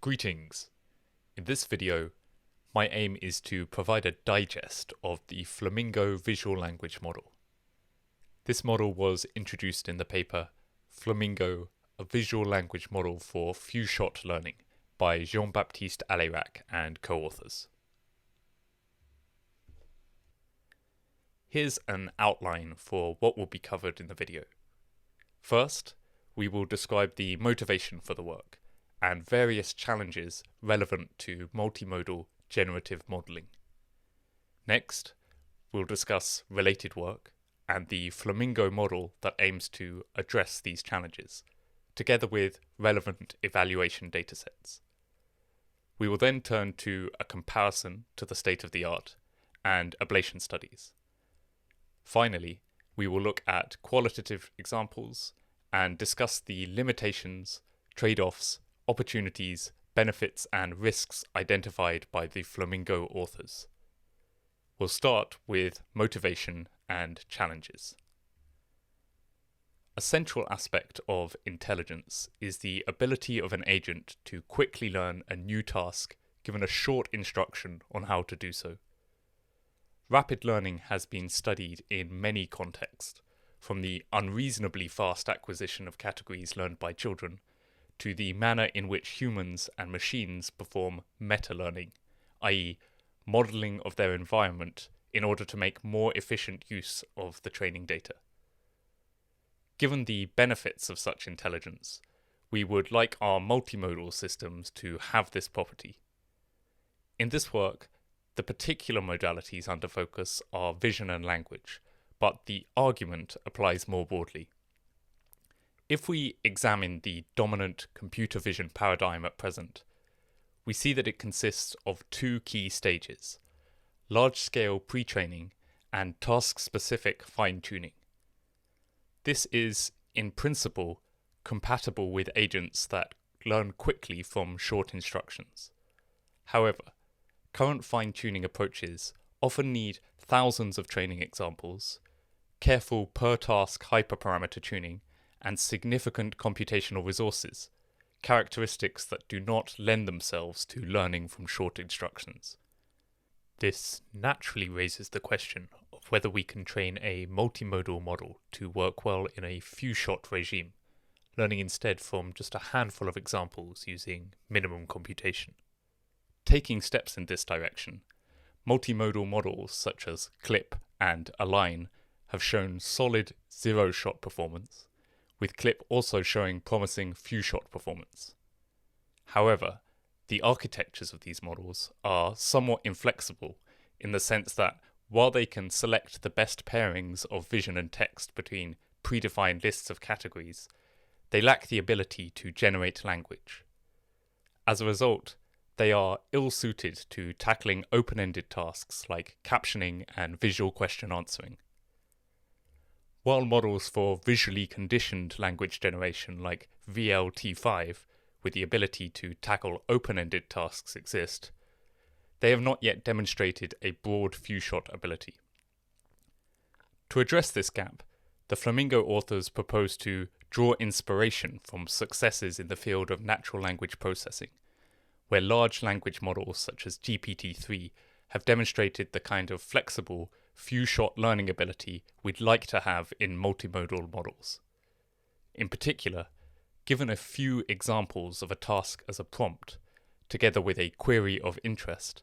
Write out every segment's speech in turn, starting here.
Greetings! In this video, my aim is to provide a digest of the Flamingo visual language model. This model was introduced in the paper Flamingo, a visual language model for few-shot learning by Jean-Baptiste Alayrac and co-authors. Here's an outline for what will be covered in the video. First, we will describe the motivation for the work and various challenges relevant to multimodal generative modeling. Next, we'll discuss related work and the Flamingo model that aims to address these challenges, together with relevant evaluation datasets. We will then turn to a comparison to the state-of-the-art and ablation studies. Finally, we will look at qualitative examples and discuss the limitations, trade-offs, opportunities, benefits, and risks identified by the Flamingo authors. We'll start with motivation and challenges. A central aspect of intelligence is the ability of an agent to quickly learn a new task given a short instruction on how to do so. Rapid learning has been studied in many contexts, from the unreasonably fast acquisition of categories learned by children to the manner in which humans and machines perform meta-learning, i.e., modelling of their environment in order to make more efficient use of the training data. Given the benefits of such intelligence, we would like our multimodal systems to have this property. In this work, the particular modalities under focus are vision and language, but the argument applies more broadly. If we examine the dominant computer vision paradigm at present, we see that it consists of two key stages: large-scale pre-training and task-specific fine-tuning. This is, in principle, compatible with agents that learn quickly from short instructions. However, current fine-tuning approaches often need thousands of training examples, careful per-task hyperparameter tuning, and significant computational resources, characteristics that do not lend themselves to learning from short instructions. This naturally raises the question of whether we can train a multimodal model to work well in a few-shot regime, learning instead from just a handful of examples using minimum computation. Taking steps in this direction, multimodal models such as CLIP and Align have shown solid zero-shot performance, with CLIP also showing promising few-shot performance. However, the architectures of these models are somewhat inflexible in the sense that while they can select the best pairings of vision and text between predefined lists of categories, they lack the ability to generate language. As a result, they are ill-suited to tackling open-ended tasks like captioning and visual question answering. While models for visually conditioned language generation like VLT5 with the ability to tackle open-ended tasks exist, they have not yet demonstrated a broad few-shot ability. To address this gap, the Flamingo authors propose to draw inspiration from successes in the field of natural language processing, where large language models such as GPT-3 have demonstrated the kind of flexible, few-shot learning ability we'd like to have in multimodal models. In particular, given a few examples of a task as a prompt, together with a query of interest,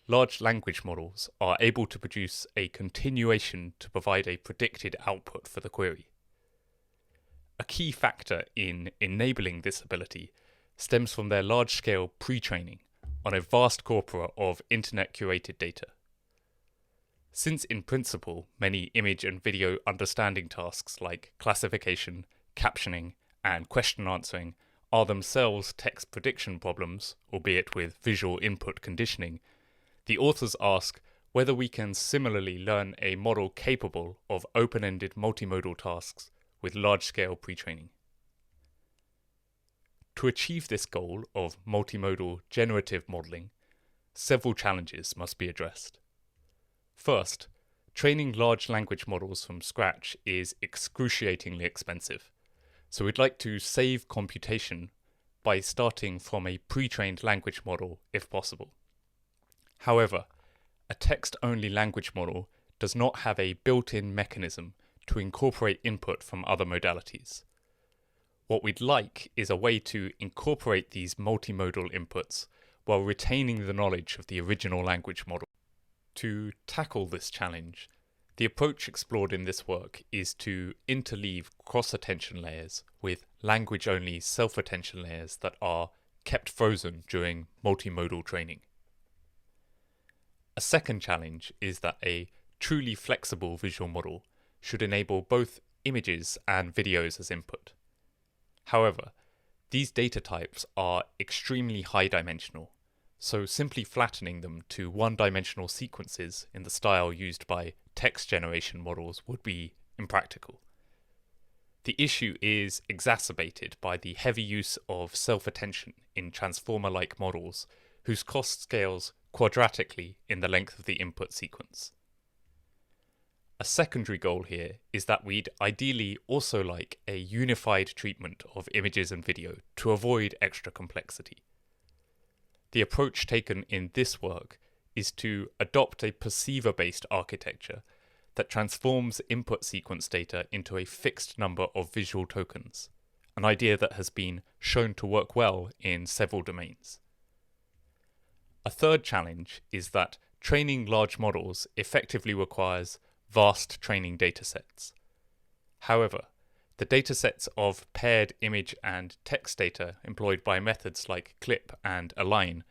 large language models are able to produce a continuation to provide a predicted output for the query. A key factor in enabling this ability stems from their large-scale pre-training on a vast corpora of internet-curated data. Since in principle many image and video understanding tasks like classification, captioning, and question answering are themselves text prediction problems, albeit with visual input conditioning, the authors ask whether we can similarly learn a model capable of open-ended multimodal tasks with large-scale pre-training. To achieve this goal of multimodal generative modeling, several challenges must be addressed. First, training large language models from scratch is excruciatingly expensive, so we'd like to save computation by starting from a pre-trained language model if possible. However, a text-only language model does not have a built-in mechanism to incorporate input from other modalities. What we'd like is a way to incorporate these multimodal inputs while retaining the knowledge of the original language model. To tackle this challenge, the approach explored in this work is to interleave cross-attention layers with language-only self-attention layers that are kept frozen during multimodal training. A second challenge is that a truly flexible visual model should enable both images and videos as input. However, these data types are extremely high-dimensional, so simply flattening them to one-dimensional sequences in the style used by text generation models would be impractical. The issue is exacerbated by the heavy use of self-attention in transformer-like models whose cost scales quadratically in the length of the input sequence. A secondary goal here is that we'd ideally also like a unified treatment of images and video to avoid extra complexity. The approach taken in this work is to adopt a perceiver-based architecture that transforms input sequence data into a fixed number of visual tokens, an idea that has been shown to work well in several domains. A third challenge is that training large models effectively requires vast training datasets. However, the datasets of paired image and text data employed by methods like clip and align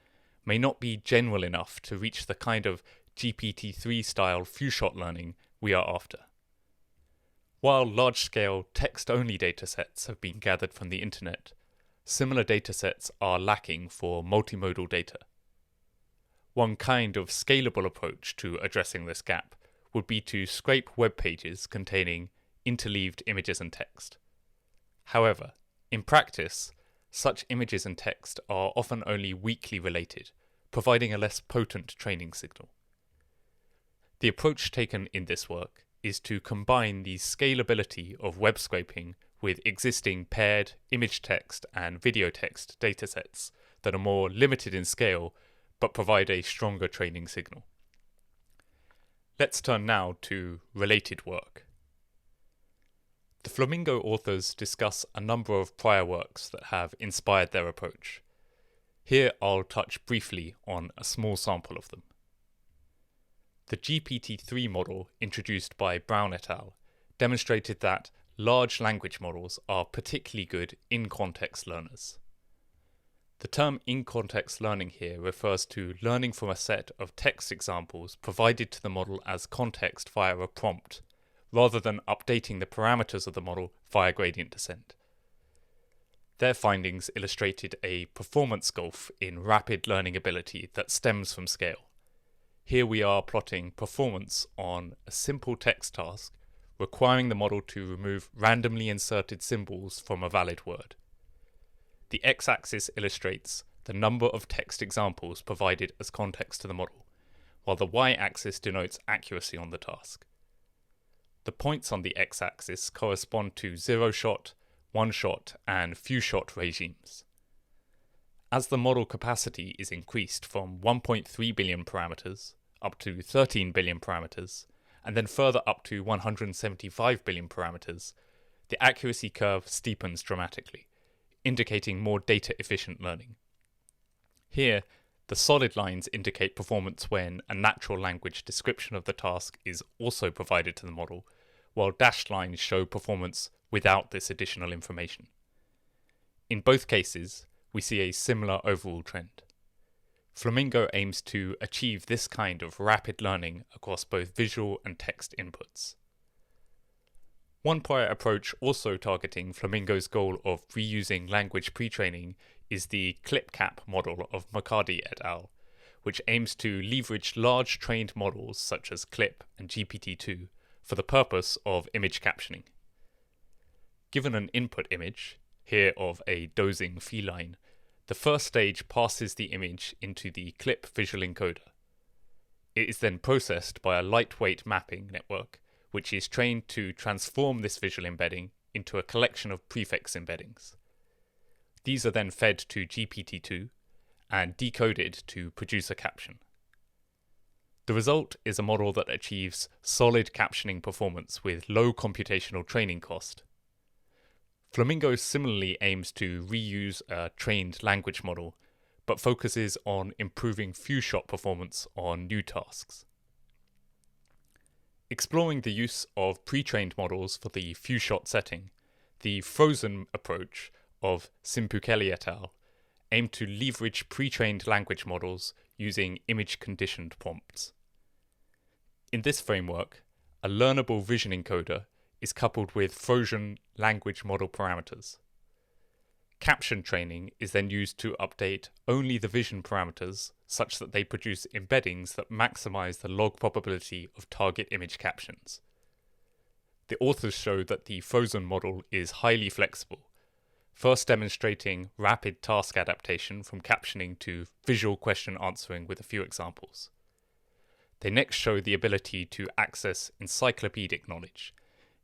may not be general enough to reach the kind of GPT-3 style few-shot learning we are after. While large-scale text-only datasets have been gathered from the internet, similar datasets are lacking for multimodal data. One kind of scalable approach to addressing this gap would be to scrape web pages containing interleaved images and text. However, in practice, such images and text are often only weakly related, providing a less potent training signal. The approach taken in this work is to combine the scalability of web scraping with existing paired image text and video text datasets that are more limited in scale but provide a stronger training signal. Let's turn now to related work. The Flamingo authors discuss a number of prior works that have inspired their approach. Here I'll touch briefly on a small sample of them. The GPT-3 model introduced by Brown et al. Demonstrated that large language models are particularly good in-context learners. The term in-context learning here refers to learning from a set of text examples provided to the model as context via a prompt, rather than updating the parameters of the model via gradient descent. Their findings illustrated a performance gulf in rapid learning ability that stems from scale. Here we are plotting performance on a simple text task requiring the model to remove randomly inserted symbols from a valid word. The x-axis illustrates the number of text examples provided as context to the model, while the y-axis denotes accuracy on the task. The points on the x-axis correspond to zero-shot, one-shot, and few-shot regimes. As the model capacity is increased from 1.3 billion parameters up to 13 billion parameters, and then further up to 175 billion parameters, the accuracy curve steepens dramatically, indicating more data-efficient learning. Here, the solid lines indicate performance when a natural language description of the task is also provided to the model, while dashed lines show performance without this additional information. In both cases, we see a similar overall trend. Flamingo aims to achieve this kind of rapid learning across both visual and text inputs. One prior approach also targeting Flamingo's goal of reusing language pre-training is the ClipCap model of McCarty et al., which aims to leverage large trained models such as CLIP and GPT-2 for the purpose of image captioning. Given an input image, here of a dozing feline, the first stage passes the image into the CLIP visual encoder. It is then processed by a lightweight mapping network, which is trained to transform this visual embedding into a collection of prefix embeddings. These are then fed to GPT-2 and decoded to produce a caption. The result is a model that achieves solid captioning performance with low computational training cost. Flamingo similarly aims to reuse a trained language model, but focuses on improving few-shot performance on new tasks. Exploring the use of pre-trained models for the few-shot setting, the frozen approach of Simpukeli et al. Aimed to leverage pre-trained language models using image-conditioned prompts. In this framework, a learnable vision encoder is coupled with frozen language model parameters. Caption training is then used to update only the vision parameters such that they produce embeddings that maximize the log probability of target image captions. The authors show that the frozen model is highly flexible, first demonstrating rapid task adaptation from captioning to visual question answering with a few examples. They next show the ability to access encyclopedic knowledge,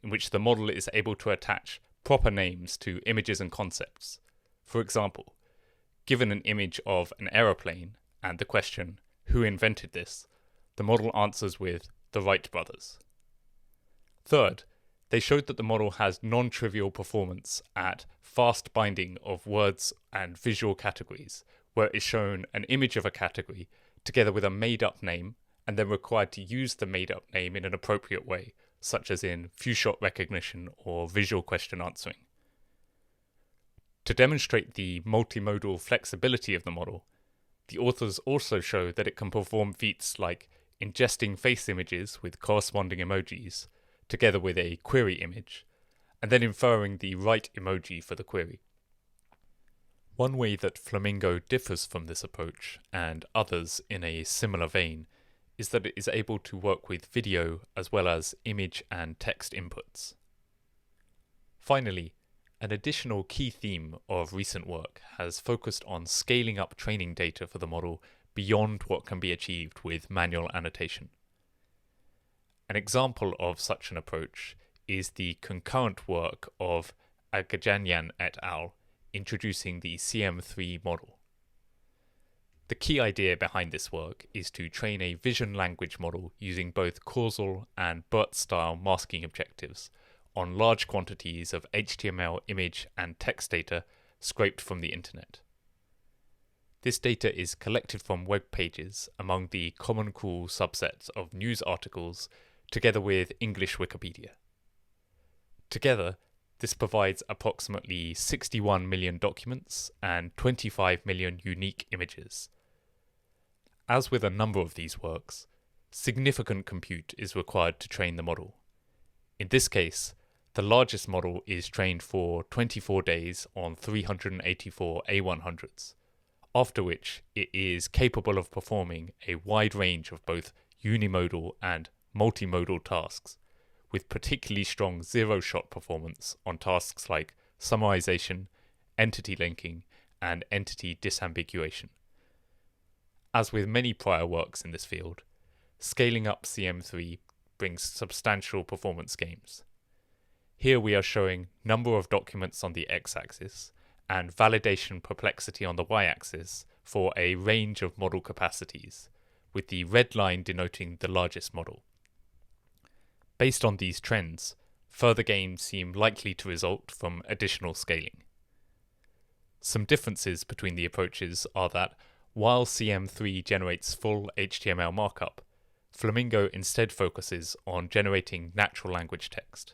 in which the model is able to attach proper names to images and concepts. For example, given an image of an aeroplane and the question, "Who invented this?" the model answers with the Wright brothers. Third, they showed that the model has non-trivial performance at fast binding of words and visual categories, where it is shown an image of a category together with a made-up name, and then required to use the made-up name in an appropriate way, such as in few-shot recognition or visual question answering. To demonstrate the multimodal flexibility of the model, the authors also show that it can perform feats like ingesting face images with corresponding emojis, together with a query image, and then inferring the right emoji for the query. One way that Flamingo differs from this approach, and others in a similar vein, is that it is able to work with video as well as image and text inputs. Finally, an additional key theme of recent work has focused on scaling up training data for the model beyond what can be achieved with manual annotation. An example of such an approach is the concurrent work of Agajanyan et al. Introducing the CM3 model. The key idea behind this work is to train a vision language model using both causal and BERT-style masking objectives on large quantities of HTML image and text data scraped from the internet. This data is collected from web pages among the common crawl subsets of news articles together with English Wikipedia. Together, this provides approximately 61 million documents and 25 million unique images. As with a number of these works, significant compute is required to train the model. In this case, the largest model is trained for 24 days on 384 A100s, after which it is capable of performing a wide range of both unimodal and multimodal tasks, with particularly strong zero-shot performance on tasks like summarization, entity linking, and entity disambiguation. As with many prior works in this field, scaling up CM3 brings substantial performance gains. Here we are showing number of documents on the x-axis and validation perplexity on the y-axis for a range of model capacities, with the red line denoting the largest model. Based on these trends, further gains seem likely to result from additional scaling. Some differences between the approaches are that while CM3 generates full HTML markup, Flamingo instead focuses on generating natural language text.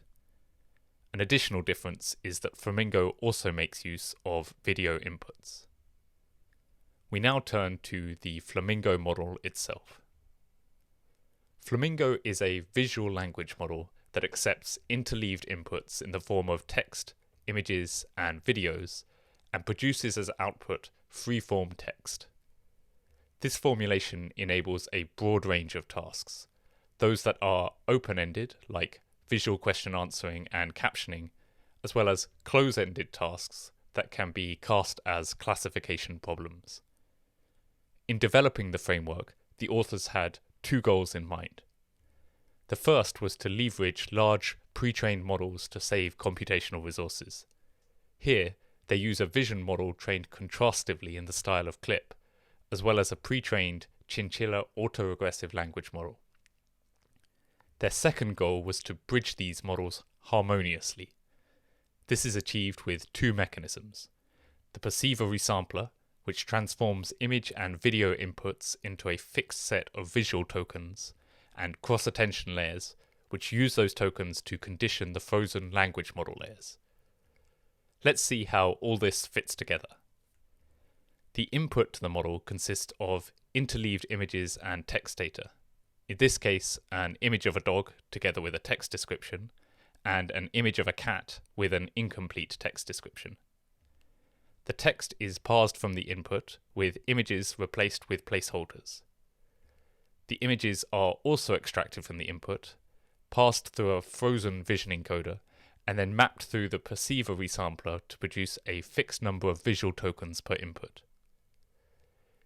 An additional difference is that Flamingo also makes use of video inputs. We now turn to the Flamingo model itself. Flamingo is a visual language model that accepts interleaved inputs in the form of text, images, and videos, and produces as output free-form text. This formulation enables a broad range of tasks, those that are open-ended, like visual question answering and captioning, as well as close-ended tasks that can be cast as classification problems. In developing the framework, the authors had two goals in mind. The first was to leverage large pre-trained models to save computational resources. Here, they use a vision model trained contrastively in the style of CLIP, as well as a pre-trained chinchilla autoregressive language model. Their second goal was to bridge these models harmoniously. This is achieved with two mechanisms: the perceiver resampler, which transforms image and video inputs into a fixed set of visual tokens, and cross-attention layers, which use those tokens to condition the frozen language model layers. Let's see how all this fits together. The input to the model consists of interleaved images and text data. In this case, an image of a dog together with a text description, and an image of a cat with an incomplete text description. The text is parsed from the input, with images replaced with placeholders. The images are also extracted from the input, passed through a frozen vision encoder, and then mapped through the perceiver resampler to produce a fixed number of visual tokens per input.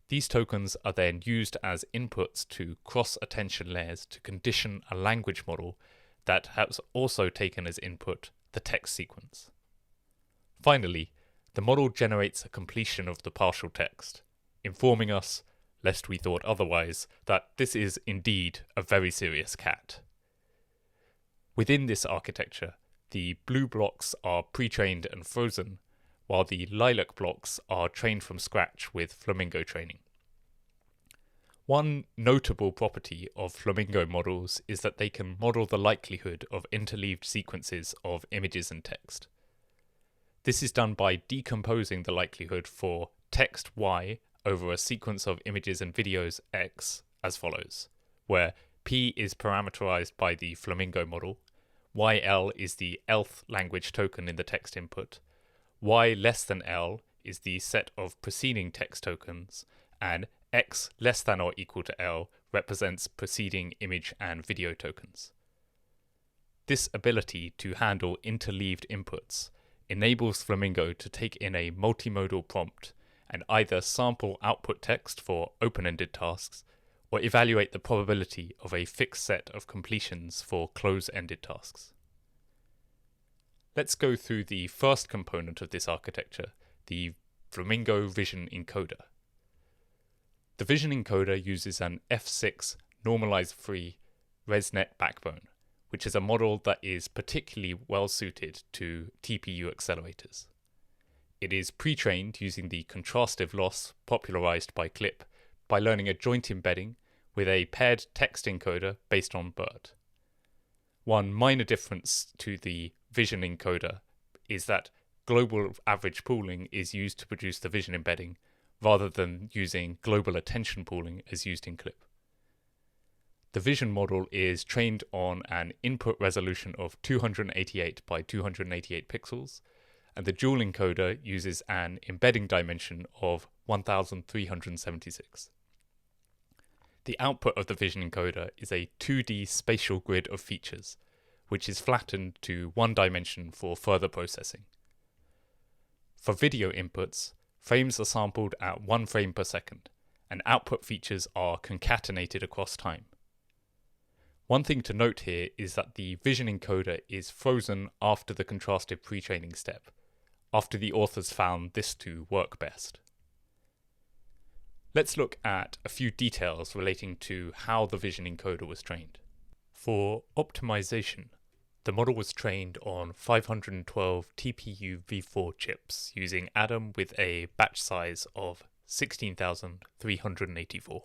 These tokens are then used as inputs to cross-attention layers to condition a language model that has also taken as input the text sequence. Finally, the model generates a completion of the partial text, informing us, lest we thought otherwise, that this is indeed a very serious cat. Within this architecture, the blue blocks are pre-trained and frozen, while the lilac blocks are trained from scratch with Flamingo training. One notable property of Flamingo models is that they can model the likelihood of interleaved sequences of images and text. This is done by decomposing the likelihood for text Y over a sequence of images and videos X as follows, where P is parameterized by the Flamingo model, YL is the elth language token in the text input, Y less than L is the set of preceding text tokens, and X less than or equal to L represents preceding image and video tokens. This ability to handle interleaved inputs enables Flamingo to take in a multimodal prompt and either sample output text for open-ended tasks or evaluate the probability of a fixed set of completions for close-ended tasks. Let's go through the first component of this architecture, the Flamingo Vision Encoder. The Vision Encoder uses an F6 normalized-free ResNet backbone, which is a model that is particularly well suited to TPU accelerators. It is pre-trained using the contrastive loss popularized by CLIP by learning a joint embedding with a paired text encoder based on BERT. One minor difference to the vision encoder is that global average pooling is used to produce the vision embedding rather than using global attention pooling as used in CLIP. The vision model is trained on an input resolution of 288 by 288 pixels, and the dual encoder uses an embedding dimension of 1376. The output of the vision encoder is a 2D spatial grid of features, which is flattened to one dimension for further processing. For video inputs, frames are sampled at 1 frame per second, and output features are concatenated across time. One thing to note here is that the vision encoder is frozen after the contrastive pre-training step, after the authors found this to work best. Let's look at a few details relating to how the vision encoder was trained. For optimization, the model was trained on 512 TPU v4 chips using Adam with a batch size of 16,384.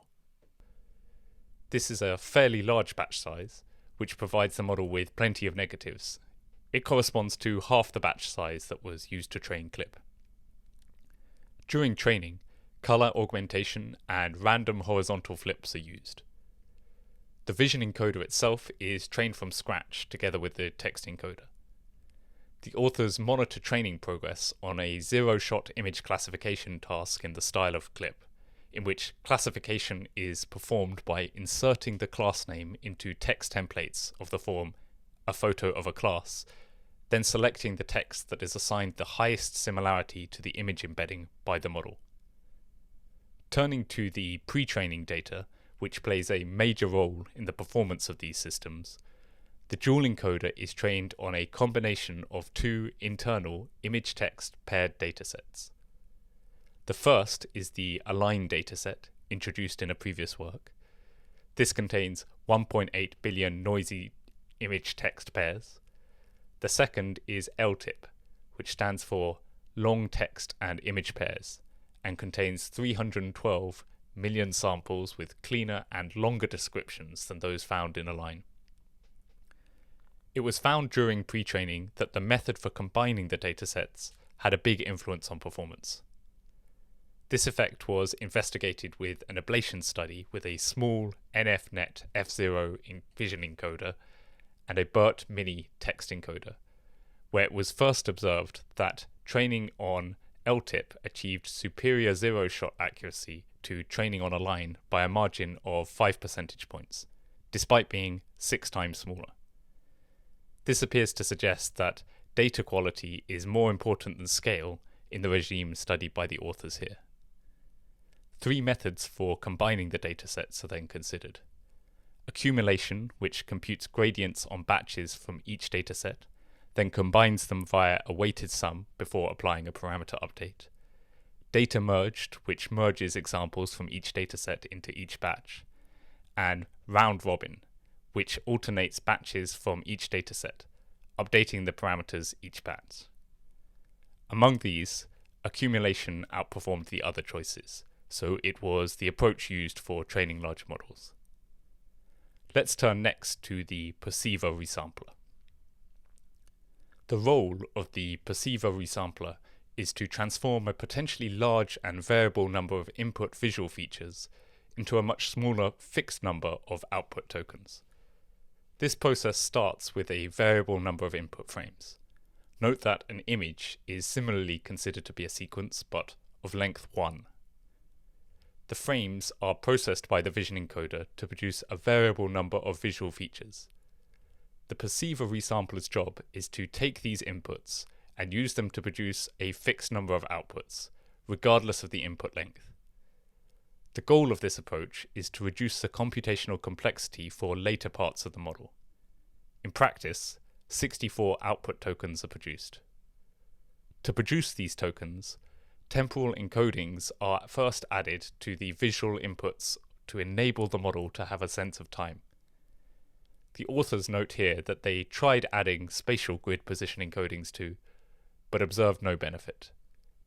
This is a fairly large batch size, which provides the model with plenty of negatives. It corresponds to half the batch size that was used to train CLIP. During training, color augmentation and random horizontal flips are used. The vision encoder itself is trained from scratch together with the text encoder. The authors monitor training progress on a zero-shot image classification task in the style of CLIP, in which classification is performed by inserting the class name into text templates of the form a photo of a class, then selecting the text that is assigned the highest similarity to the image embedding by the model. Turning to the pre-training data, which plays a major role in the performance of these systems, The dual encoder is trained on a combination of two internal image-text paired datasets. The first is the Align dataset, introduced in a previous work. This contains 1.8 billion noisy image-text pairs. The second is LTIP, which stands for Long Text and Image Pairs, and contains 312 million samples with cleaner and longer descriptions than those found in Align. It was found during pre-training that the method for combining the datasets had a big influence on performance. This effect was investigated with an ablation study with a small NFNet F0 vision encoder and a BERT Mini text encoder, where it was first observed that training on LTIP achieved superior zero-shot accuracy to training on Align by a margin of 5 percentage points, despite being 6 times smaller. This appears to suggest that data quality is more important than scale in the regime studied by the authors here. 3 methods for combining the datasets are then considered. Accumulation, which computes gradients on batches from each dataset, then combines them via a weighted sum before applying a parameter update. Data merged, which merges examples from each dataset into each batch. And round robin, which alternates batches from each dataset, updating the parameters each batch. Among these, accumulation outperformed the other choices, so it was the approach used for training large models. Let's turn next to the perceiver resampler. The role of the perceiver resampler is to transform a potentially large and variable number of input visual features into a much smaller fixed number of output tokens. This process starts with a variable number of input frames. Note that an image is similarly considered to be a sequence, but of length 1. The frames are processed by the vision encoder to produce a variable number of visual features. The perceiver resampler's job is to take these inputs and use them to produce a fixed number of outputs, regardless of the input length. The goal of this approach is to reduce the computational complexity for later parts of the model. In practice, 64 output tokens are produced. To produce these tokens, temporal encodings are first added to the visual inputs to enable the model to have a sense of time. The authors note here that they tried adding spatial grid position encodings too, but observed no benefit,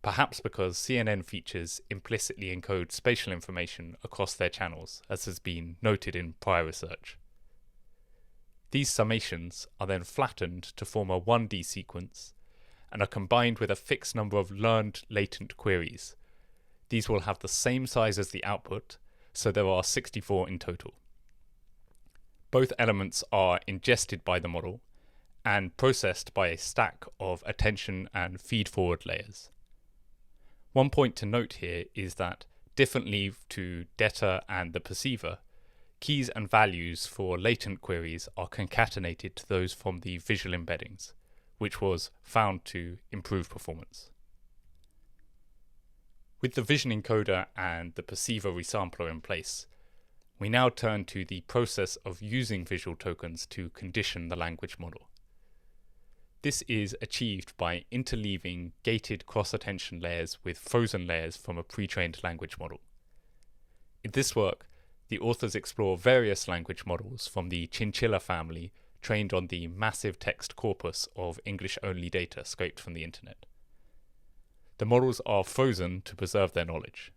perhaps because CNN features implicitly encode spatial information across their channels, as has been noted in prior research. These summations are then flattened to form a 1D sequence and are combined with a fixed number of learned latent queries. These will have the same size as the output, so there are 64 in total. Both elements are ingested by the model and processed by a stack of attention and feed-forward layers. One point to note here is that, differently to data and the perceiver, keys and values for latent queries are concatenated to those from the visual embeddings, which was found to improve performance. With the vision encoder and the perceiver resampler in place, we now turn to the process of using visual tokens to condition the language model. This is achieved by interleaving gated cross-attention layers with frozen layers from a pre-trained language model. In this work, the authors explore various language models from the Chinchilla family trained on the massive text corpus of English-only data scraped from the internet. The models are frozen to preserve their knowledge.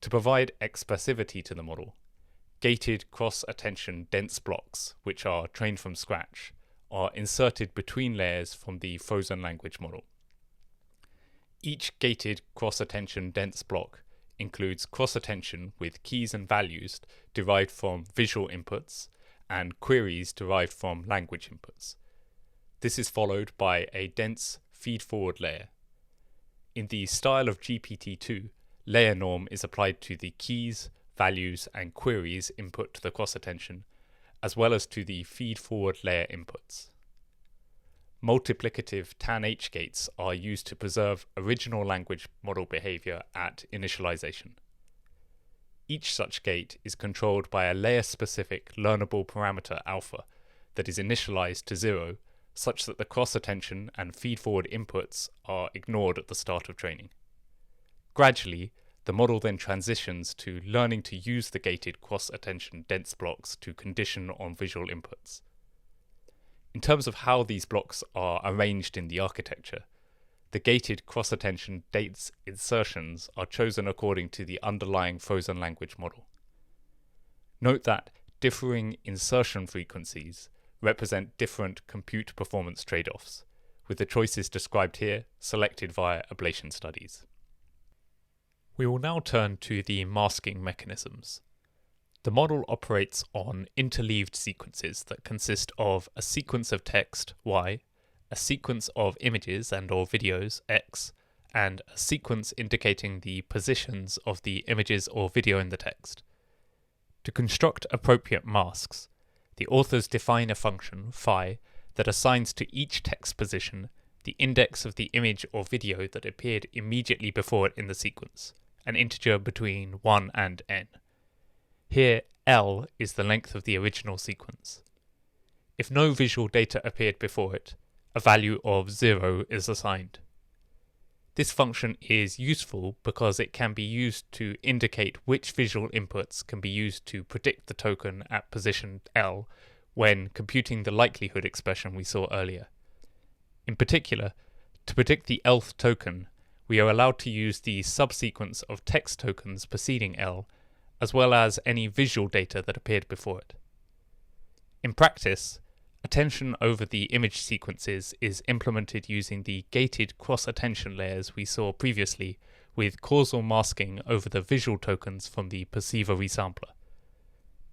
To provide expressivity to the model, gated cross-attention dense blocks, which are trained from scratch, are inserted between layers from the frozen language model. Each gated cross-attention dense block includes cross-attention with keys and values derived from visual inputs and queries derived from language inputs. This is followed by a dense feed-forward layer. In the style of GPT-2, layer norm is applied to the keys, values, and queries input to the cross-attention, as well as to the feed-forward layer inputs. Multiplicative TAN-H gates are used to preserve original language model behavior at initialization. Each such gate is controlled by a layer-specific learnable parameter alpha that is initialized to 0, such that the cross-attention and feed-forward inputs are ignored at the start of training. Gradually, the model then transitions to learning to use the gated cross-attention dense blocks to condition on visual inputs. In terms of how these blocks are arranged in the architecture, the gated cross-attention dense insertions are chosen according to the underlying frozen language model. Note that differing insertion frequencies represent different compute performance trade-offs, with the choices described here selected via ablation studies. We will now turn to the masking mechanisms. The model operates on interleaved sequences that consist of a sequence of text, Y, a sequence of images and/or videos, X, and a sequence indicating the positions of the images or video in the text. To construct appropriate masks, the authors define a function, phi, that assigns to each text position the index of the image or video that appeared immediately before it in the sequence, an integer between 1 and n. Here, L is the length of the original sequence. If no visual data appeared before it, a value of 0 is assigned. This function is useful because it can be used to indicate which visual inputs can be used to predict the token at position L when computing the likelihood expression we saw earlier. In particular, to predict the Lth token, we are allowed to use the subsequence of text tokens preceding L, as well as any visual data that appeared before it. In practice, attention over the image sequences is implemented using the gated cross-attention layers we saw previously, with causal masking over the visual tokens from the perceiver resampler.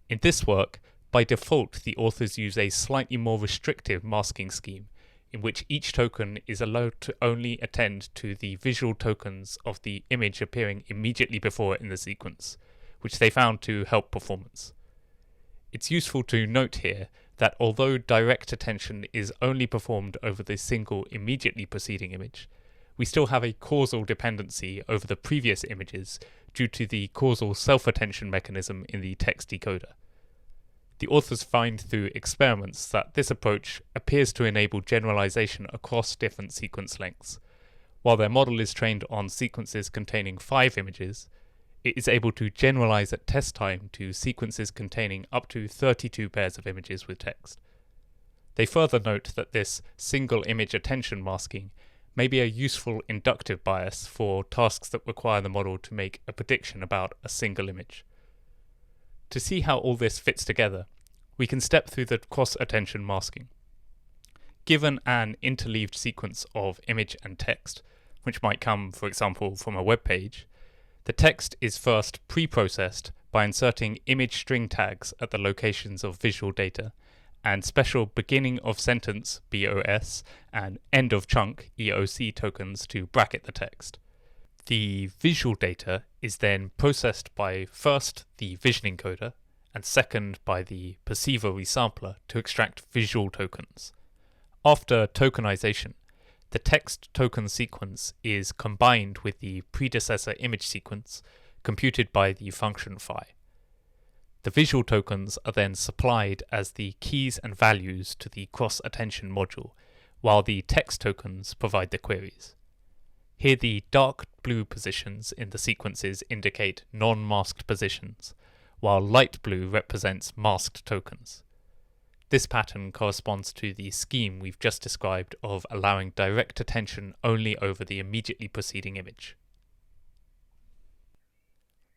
In this work, by default the authors use a slightly more restrictive masking scheme, in which each token is allowed to only attend to the visual tokens of the image appearing immediately before it in the sequence, which they found to help performance. It's useful to note here that although direct attention is only performed over the single immediately preceding image, we still have a causal dependency over the previous images due to the causal self-attention mechanism in the text decoder. The authors find through experiments that this approach appears to enable generalization across different sequence lengths. While their model is trained on sequences containing 5 images, it is able to generalize at test time to sequences containing up to 32 pairs of images with text. They further note that this single image attention masking may be a useful inductive bias for tasks that require the model to make a prediction about a single image. To see how all this fits together, we can step through the cross-attention masking. Given an interleaved sequence of image and text, which might come, for example, from a web page, the text is first pre-processed by inserting image string tags at the locations of visual data, and special beginning of sentence (BOS) and end of chunk (EOC) tokens to bracket the text. The visual data is then processed by first the vision encoder and second by the perceiver resampler to extract visual tokens. After tokenization, the text token sequence is combined with the predecessor image sequence computed by the function phi. The visual tokens are then supplied as the keys and values to the cross-attention module, while the text tokens provide the queries. Here the dark blue positions in the sequences indicate non-masked positions, while light blue represents masked tokens. This pattern corresponds to the scheme we've just described of allowing direct attention only over the immediately preceding image.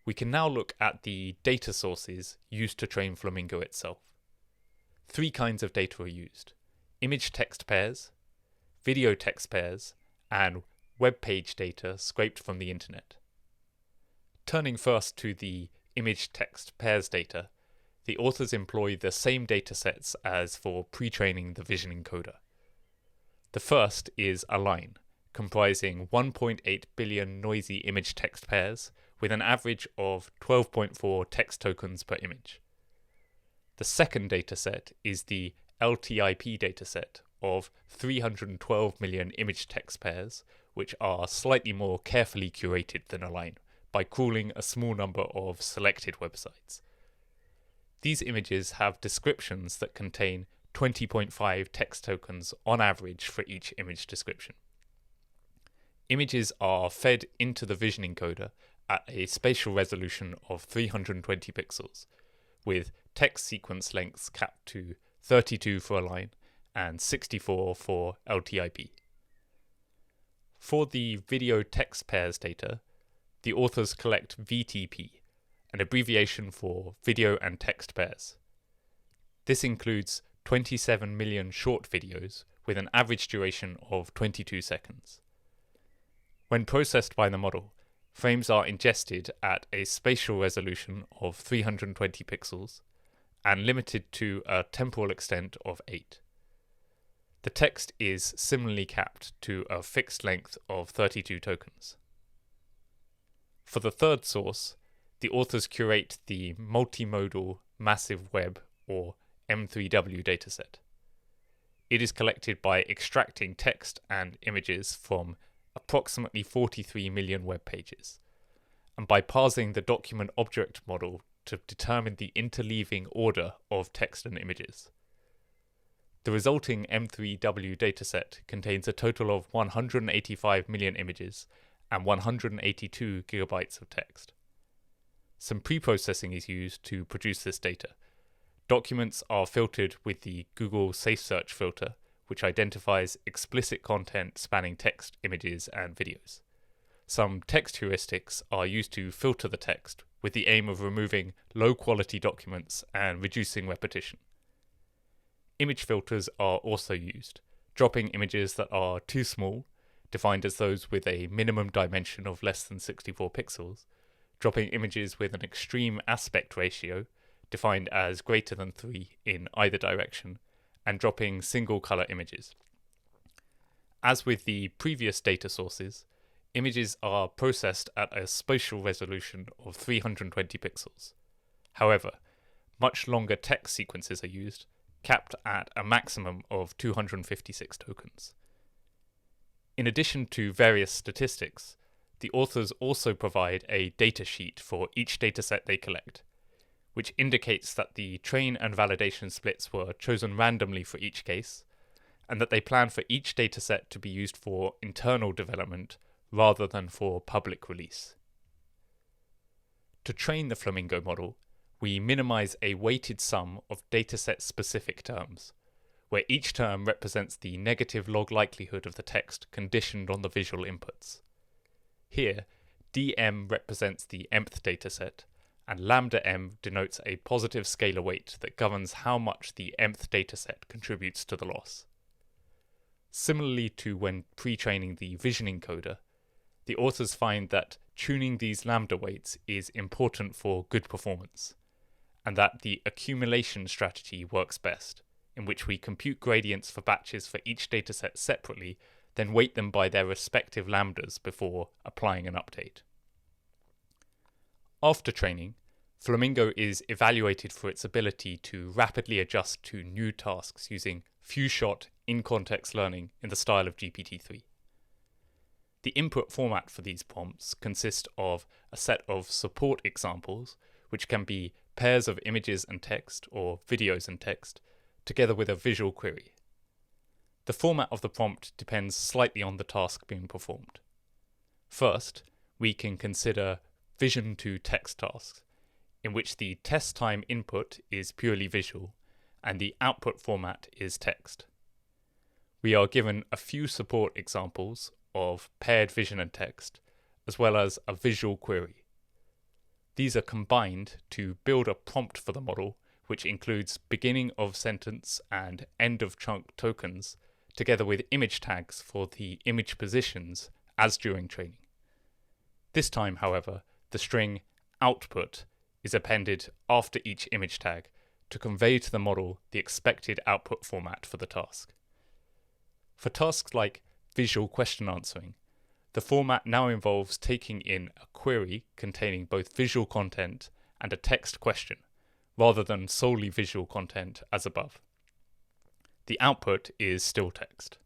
We can now look at the data sources used to train Flamingo itself. 3 kinds of data are used: image-text pairs, video-text pairs, and web page data scraped from the internet. Turning first to the image-text pairs data, the authors employ the same datasets as for pre-training the vision encoder. The first is Align, comprising 1.8 billion noisy image-text pairs with an average of 12.4 text tokens per image. The second dataset is the LTIP dataset of 312 million image-text pairs, which are slightly more carefully curated than Align by crawling a small number of selected websites. These images have descriptions that contain 20.5 text tokens on average for each image description. Images are fed into the vision encoder at a spatial resolution of 320 pixels, with text sequence lengths capped to 32 for Align and 64 for LTIP. For the video text pairs data, the authors collect VTP, an abbreviation for video and text pairs. This includes 27 million short videos with an average duration of 22 seconds. When processed by the model, frames are ingested at a spatial resolution of 320 pixels and limited to a temporal extent of 8. The text is similarly capped to a fixed length of 32 tokens. For the third source, the authors curate the multimodal massive web, or M3W dataset. It is collected by extracting text and images from approximately 43 million web pages, and by parsing the document object model to determine the interleaving order of text and images. The resulting M3W dataset contains a total of 185 million images and 182 gigabytes of text. Some pre-processing is used to produce this data. Documents are filtered with the Google Safe Search filter, which identifies explicit content spanning text, images, and videos. Some text heuristics are used to filter the text with the aim of removing low-quality documents and reducing repetition. Image filters are also used, dropping images that are too small, defined as those with a minimum dimension of less than 64 pixels, dropping images with an extreme aspect ratio, defined as greater than 3 in either direction, and dropping single color images. As with the previous data sources, images are processed at a spatial resolution of 320 pixels. However, much longer text sequences are used, capped at a maximum of 256 tokens. In addition to various statistics, the authors also provide a datasheet for each dataset they collect, which indicates that the train and validation splits were chosen randomly for each case, and that they plan for each dataset to be used for internal development rather than for public release. To train the Flamingo model, we minimize a weighted sum of dataset-specific terms, where each term represents the negative log likelihood of the text conditioned on the visual inputs. Here, dm represents the mth dataset, and lambda m denotes a positive scalar weight that governs how much the mth dataset contributes to the loss. Similarly to when pre-training the vision encoder, the authors find that tuning these lambda weights is important for good performance, and that the accumulation strategy works best, in which we compute gradients for batches for each dataset separately, then weight them by their respective lambdas before applying an update. After training, Flamingo is evaluated for its ability to rapidly adjust to new tasks using few-shot, in-context learning in the style of GPT-3. The input format for these prompts consists of a set of support examples, which can be pairs of images and text or videos and text, together with a visual query. The format of the prompt depends slightly on the task being performed. First, we can consider vision to text tasks, in which the test time input is purely visual and the output format is text. We are given a few support examples of paired vision and text, as well as a visual query. These are combined to build a prompt for the model, which includes beginning of sentence and end of chunk tokens, together with image tags for the image positions as during training. This time, however, the string output is appended after each image tag to convey to the model the expected output format for the task. For tasks like visual question answering, the format now involves taking in a query containing both visual content and a text question, rather than solely visual content as above. The output is still text.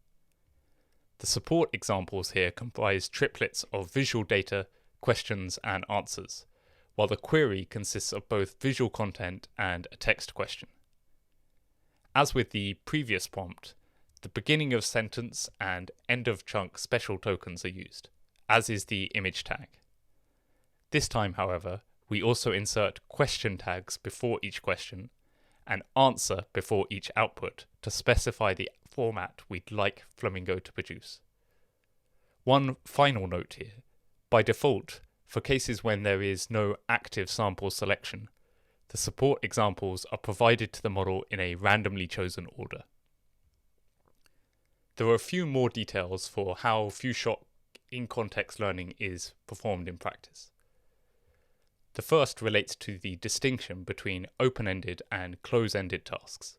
The support examples here comprise triplets of visual data, questions, and answers, while the query consists of both visual content and a text question. As with the previous prompt, the beginning of sentence and end of chunk special tokens are used, as is the image tag. This time, however, we also insert question tags before each question and answer before each output to specify the format we'd like Flamingo to produce. One final note here. By default, for cases when there is no active sample selection, the support examples are provided to the model in a randomly chosen order. There are a few more details for how few-shot in-context learning is performed in practice. The first relates to the distinction between open-ended and close-ended tasks.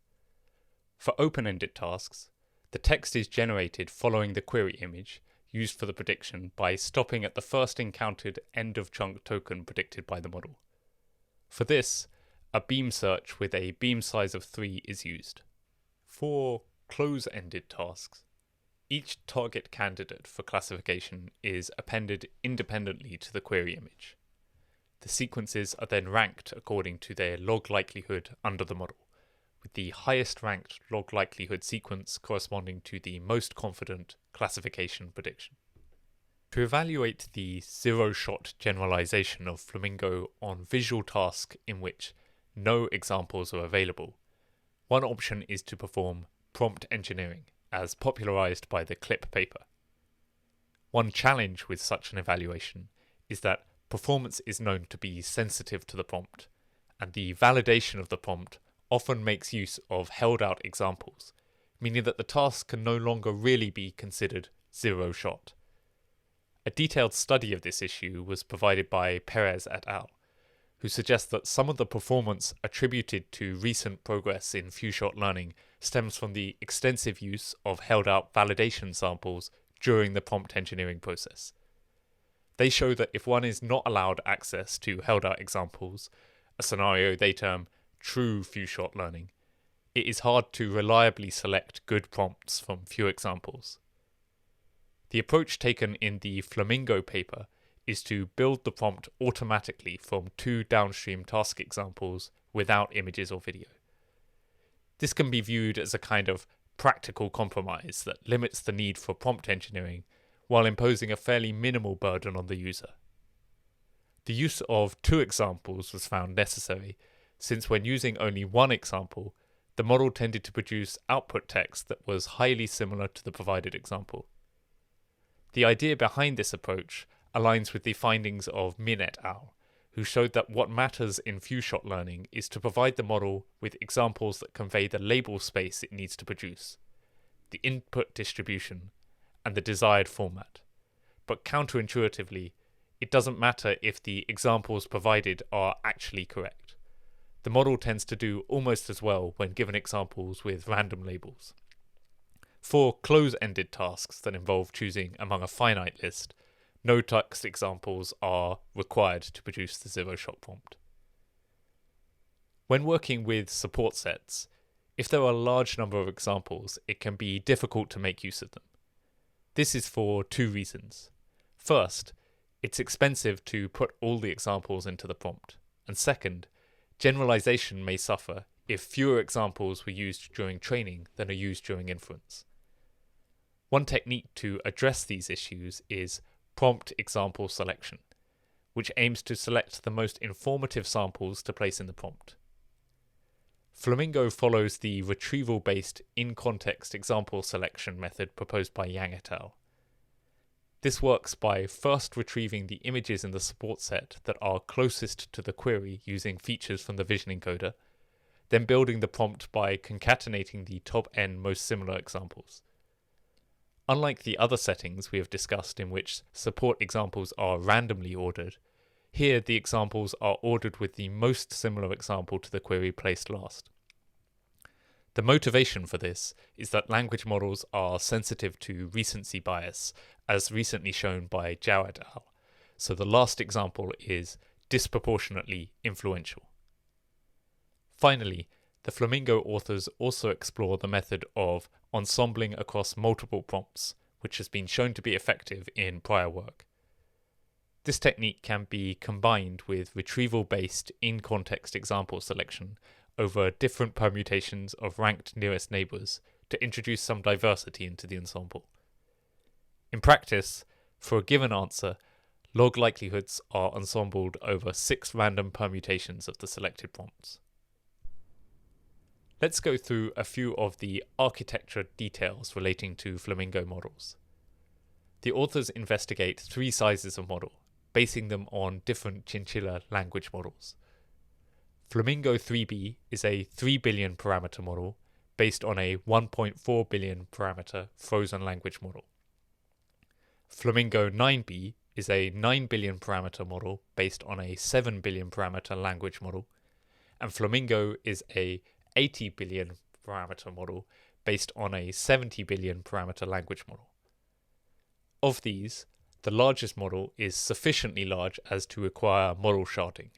For open-ended tasks, the text is generated following the query image used for the prediction by stopping at the first encountered end-of-chunk token predicted by the model. For this, a beam search with a beam size of 3 is used. For close-ended tasks, each target candidate for classification is appended independently to the query image. The sequences are then ranked according to their log likelihood under the model, with the highest ranked log likelihood sequence corresponding to the most confident classification prediction. To evaluate the zero-shot generalization of Flamingo on visual tasks in which no examples are available, one option is to perform prompt engineering, as popularized by the CLIP paper. One challenge with such an evaluation is that performance is known to be sensitive to the prompt, and the validation of the prompt often makes use of held-out examples, meaning that the task can no longer really be considered zero-shot. A detailed study of this issue was provided by Perez et al., who suggests that some of the performance attributed to recent progress in few-shot learning stems from the extensive use of held-out validation samples during the prompt engineering process. They show that if one is not allowed access to held-out examples, a scenario they term true few-shot learning, it is hard to reliably select good prompts from few examples. The approach taken in the Flamingo paper is to build the prompt automatically from 2 downstream task examples without images or video. This can be viewed as a kind of practical compromise that limits the need for prompt engineering while imposing a fairly minimal burden on the user. The use of 2 examples was found necessary, since when using only one example, the model tended to produce output text that was highly similar to the provided example. The idea behind this approach aligns with the findings of Min et al., who showed that what matters in few-shot learning is to provide the model with examples that convey the label space it needs to produce, the input distribution, and the desired format. But counterintuitively, it doesn't matter if the examples provided are actually correct. The model tends to do almost as well when given examples with random labels. For close-ended tasks that involve choosing among a finite list, no text examples are required to produce the zero-shot prompt. When working with support sets, if there are a large number of examples, it can be difficult to make use of them. This is for 2 reasons. First, it's expensive to put all the examples into the prompt. And second, generalization may suffer if fewer examples were used during training than are used during inference. One technique to address these issues is prompt example selection, which aims to select the most informative samples to place in the prompt. Flamingo follows the retrieval-based in-context example selection method proposed by Yang et al. This works by first retrieving the images in the support set that are closest to the query using features from the vision encoder, then building the prompt by concatenating the top n most similar examples. Unlike the other settings we have discussed in which support examples are randomly ordered, here the examples are ordered with the most similar example to the query placed last. The motivation for this is that language models are sensitive to recency bias, as recently shown by Zhao et al., so the last example is disproportionately influential. Finally, the Flamingo authors also explore the method of ensembling across multiple prompts, which has been shown to be effective in prior work. This technique can be combined with retrieval-based in-context example selection over different permutations of ranked nearest neighbours to introduce some diversity into the ensemble. In practice, for a given answer, log likelihoods are ensembled over 6 random permutations of the selected prompts. Let's go through a few of the architecture details relating to Flamingo models. The authors investigate 3 sizes of model, basing them on different chinchilla language models. Flamingo 3B is a 3 billion parameter model based on a 1.4 billion parameter frozen language model. Flamingo 9B is a 9 billion parameter model based on a 7 billion parameter language model, and Flamingo is a 80 billion parameter model based on a 70 billion parameter language model. Of these, the largest model is sufficiently large as to require model sharding.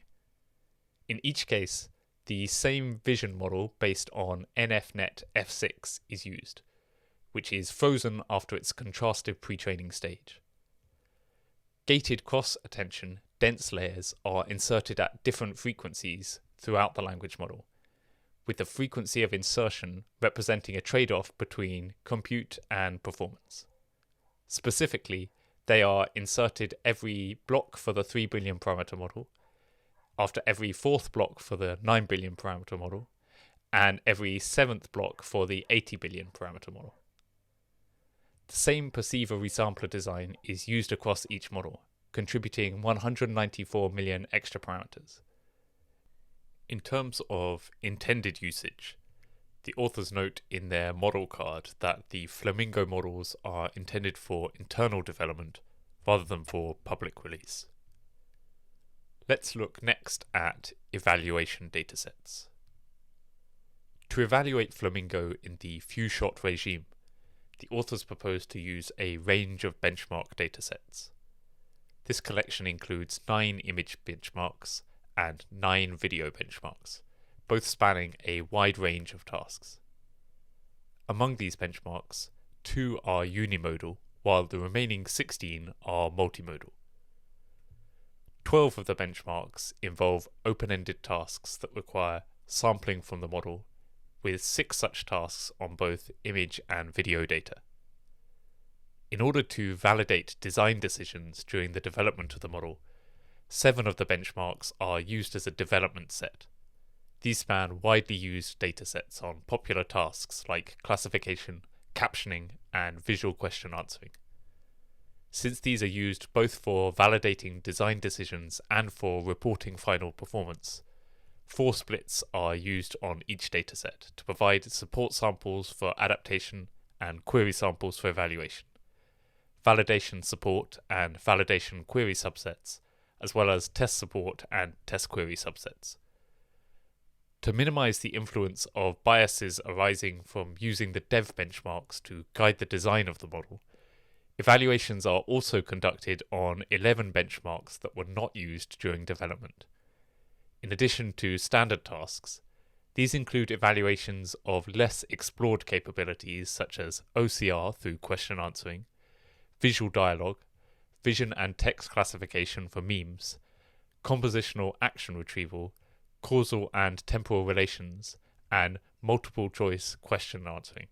In each case, the same vision model based on NFNet F6 is used, which is frozen after its contrastive pretraining stage. Gated cross-attention dense layers are inserted at different frequencies throughout the language model, with the frequency of insertion representing a trade-off between compute and performance. Specifically, they are inserted every block for the 3 billion parameter model, after every 4th block for the 9 billion parameter model, and every 7th block for the 80 billion parameter model. The same perceiver resampler design is used across each model, contributing 194 million extra parameters. In terms of intended usage, the authors note in their model card that the Flamingo models are intended for internal development rather than for public release. Let's look next at evaluation datasets. To evaluate Flamingo in the few-shot regime, the authors propose to use a range of benchmark datasets. This collection includes 9 image benchmarks and 9 video benchmarks, both spanning a wide range of tasks. Among these benchmarks, 2 are unimodal, while the remaining 16 are multimodal. 12 of the benchmarks involve open-ended tasks that require sampling from the model, with 6 such tasks on both image and video data. In order to validate design decisions during the development of the model, 7 of the benchmarks are used as a development set. These span widely used datasets on popular tasks like classification, captioning, and visual question answering. Since these are used both for validating design decisions and for reporting final performance, 4 splits are used on each dataset to provide support samples for adaptation and query samples for evaluation, validation support and validation query subsets, as well as test support and test query subsets. To minimize the influence of biases arising from using the dev benchmarks to guide the design of the model, evaluations are also conducted on 11 benchmarks that were not used during development. In addition to standard tasks, these include evaluations of less explored capabilities such as OCR through question answering, visual dialogue, vision and text classification for memes, compositional action retrieval, causal and temporal relations, and multiple choice question answering.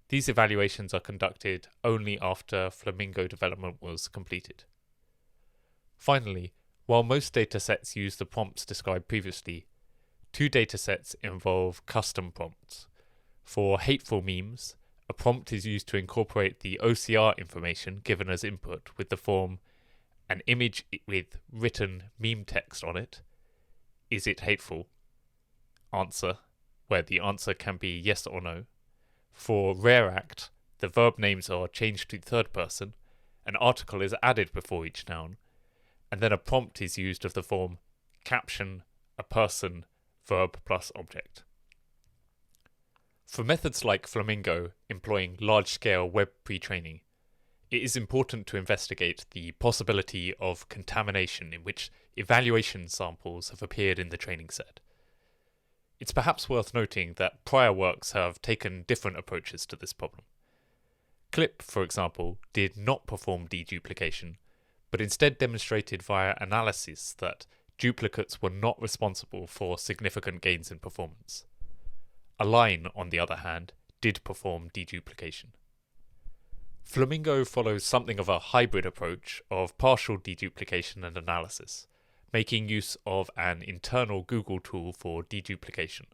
These evaluations are conducted only after Flamingo development was completed. Finally, while most datasets use the prompts described previously, 2 datasets involve custom prompts. For hateful memes, a prompt is used to incorporate the OCR information given as input with the form an image with written meme text on it. Is it hateful? Answer, where the answer can be yes or no. For rare act, the verb names are changed to third person, an article is added before each noun, and then a prompt is used of the form caption, a person, verb plus object. For methods like Flamingo employing large-scale web pre-training, it is important to investigate the possibility of contamination in which evaluation samples have appeared in the training set. It's perhaps worth noting that prior works have taken different approaches to this problem. Clip, for example, did not perform deduplication, but instead demonstrated via analysis that duplicates were not responsible for significant gains in performance. Align, on the other hand, did perform deduplication. Flamingo follows something of a hybrid approach of partial deduplication and analysis, making use of an internal Google tool for deduplication.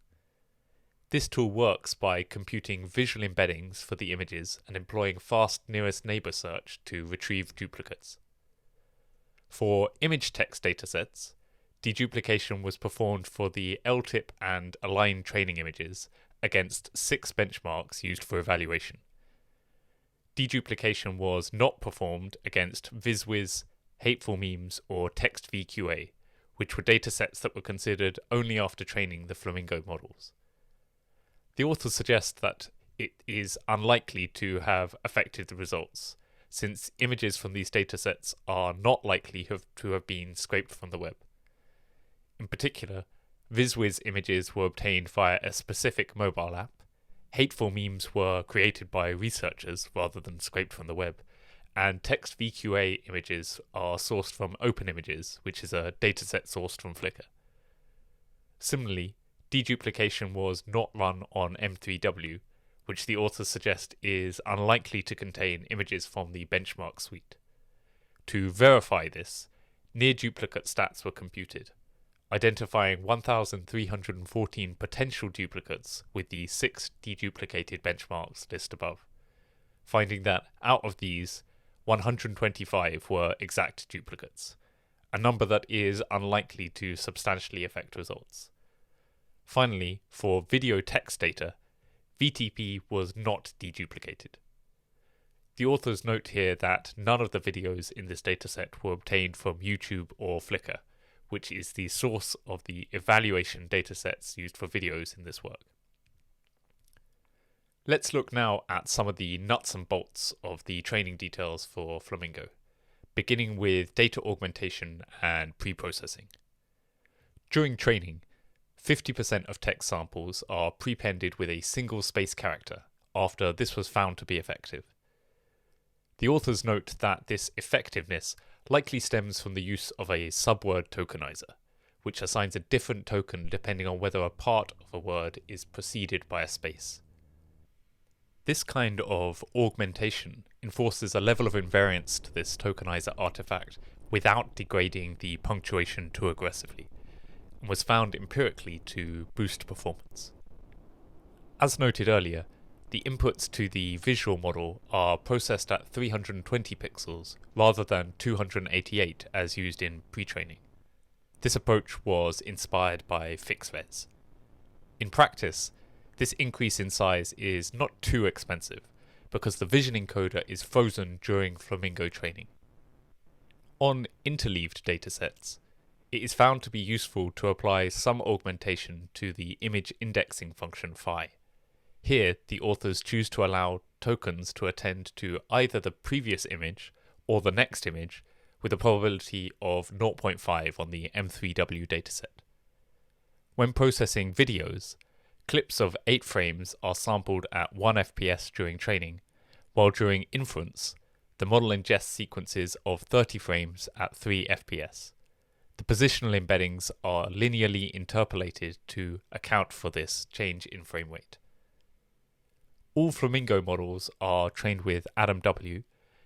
This tool works by computing visual embeddings for the images and employing fast nearest neighbor search to retrieve duplicates. For image text datasets, deduplication was performed for the LTIP and Align training images against 6 benchmarks used for evaluation. Deduplication was not performed against VisWiz, Hateful Memes, or TextVQA, which were datasets that were considered only after training the Flamingo models. The authors suggest that it is unlikely to have affected the results, since images from these datasets are not likely to have been scraped from the web. In particular, VisWiz images were obtained via a specific mobile app, Hateful Memes were created by researchers rather than scraped from the web, and TextVQA images are sourced from OpenImages, which is a dataset sourced from Flickr. Similarly, deduplication was not run on M3W, which the authors suggest is unlikely to contain images from the benchmark suite. To verify this, near duplicate stats were computed, identifying 1,314 potential duplicates with the 6 deduplicated benchmarks listed above, finding that out of these, 125 were exact duplicates, a number that is unlikely to substantially affect results. Finally, for video text data, VTP was not deduplicated. The authors note here that none of the videos in this dataset were obtained from YouTube or Flickr, which is the source of the evaluation datasets used for videos in this work. Let's look now at some of the nuts and bolts of the training details for Flamingo, beginning with data augmentation and pre-processing. During training, 50% of text samples are prepended with a single space character after this was found to be effective. The authors note that this effectiveness likely stems from the use of a subword tokenizer, which assigns a different token depending on whether a part of a word is preceded by a space. This kind of augmentation enforces a level of invariance to this tokenizer artifact without degrading the punctuation too aggressively, and was found empirically to boost performance. As noted earlier, the inputs to the visual model are processed at 320 pixels rather than 288 as used in pre-training. This approach was inspired by FixRes. In practice, this increase in size is not too expensive because the vision encoder is frozen during Flamingo training. On interleaved datasets, it is found to be useful to apply some augmentation to the image indexing function phi. Here, the authors choose to allow tokens to attend to either the previous image or the next image with a probability of 0.5 on the M3W dataset. When processing videos, clips of 8 frames are sampled at 1 FPS during training, while during inference, the model ingests sequences of 30 frames at 3 FPS. The positional embeddings are linearly interpolated to account for this change in frame rate. All Flamingo models are trained with AdamW,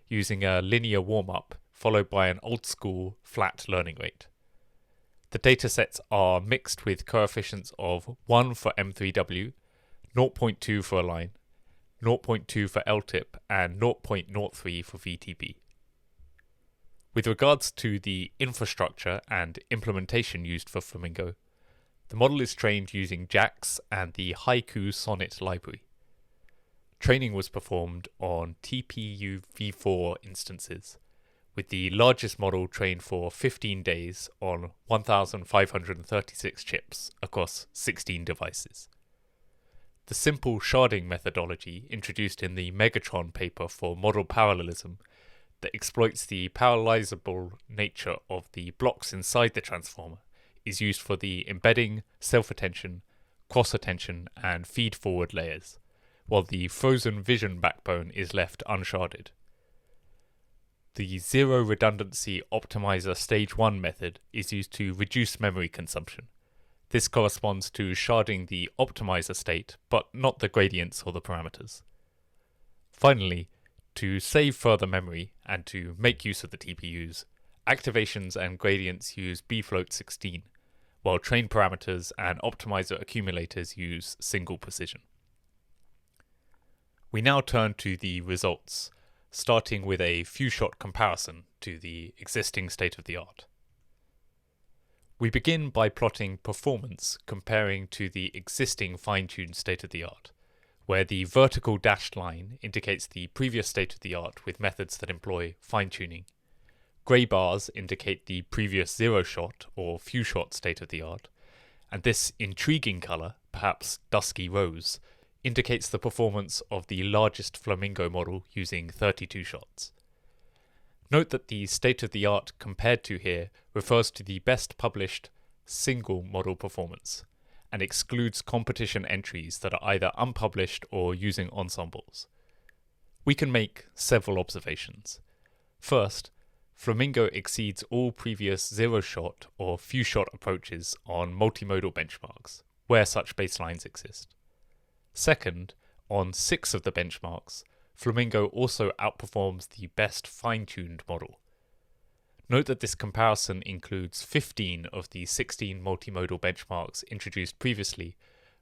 using a linear warm-up followed by an old-school flat learning rate. The datasets are mixed with coefficients of 1 for M3W, 0.2 for Align, 0.2 for LTIP, and 0.03 for VTP. With regards to the infrastructure and implementation used for Flamingo, the model is trained using JAX and the Haiku Sonnet library. Training was performed on TPU v4 instances, with the largest model trained for 15 days on 1,536 chips across 16 devices. The simple sharding methodology introduced in the Megatron paper for model parallelism that exploits the parallelizable nature of the blocks inside the transformer is used for the embedding, self-attention, cross-attention, and feed-forward layers, while the frozen vision backbone is left unsharded. The zero redundancy optimizer stage 1 method is used to reduce memory consumption. This corresponds to sharding the optimizer state, but not the gradients or the parameters. Finally, to save further memory and to make use of the TPUs, activations and gradients use bfloat16, while train parameters and optimizer accumulators use single precision. We now turn to the results, starting with a few-shot comparison to the existing state-of-the-art. We begin by plotting performance comparing to the existing fine-tuned state-of-the-art, where the vertical dashed line indicates the previous state-of-the-art with methods that employ fine-tuning. Grey bars indicate the previous zero-shot or few-shot state-of-the-art, and this intriguing colour, perhaps dusky rose, indicates the performance of the largest Flamingo model using 32 shots. Note that the state-of-the-art compared to here refers to the best published single model performance and excludes competition entries that are either unpublished or using ensembles. We can make several observations. First, Flamingo exceeds all previous zero-shot or few-shot approaches on multimodal benchmarks, where such baselines exist. Second, on 6 of the benchmarks, Flamingo also outperforms the best fine-tuned model. Note that this comparison includes 15 of the 16 multimodal benchmarks introduced previously,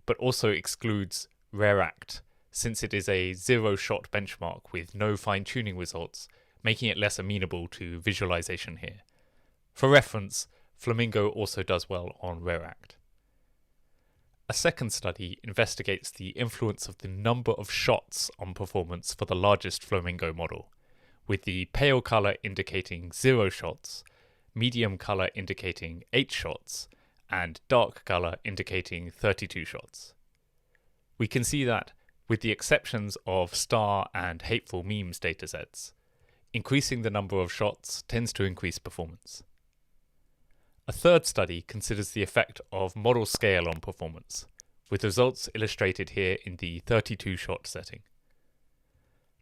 but also excludes Alayrac, since it is a zero-shot benchmark with no fine-tuning results, making it less amenable to visualization here. For reference, Flamingo also does well on Alayrac. A second study investigates the influence of the number of shots on performance for the largest Flamingo model, with the pale colour indicating 0 shots, medium colour indicating 8 shots, and dark colour indicating 32 shots. We can see that, with the exceptions of star and hateful memes datasets, increasing the number of shots tends to increase performance. A third study considers the effect of model scale on performance, with results illustrated here in the 32-shot setting.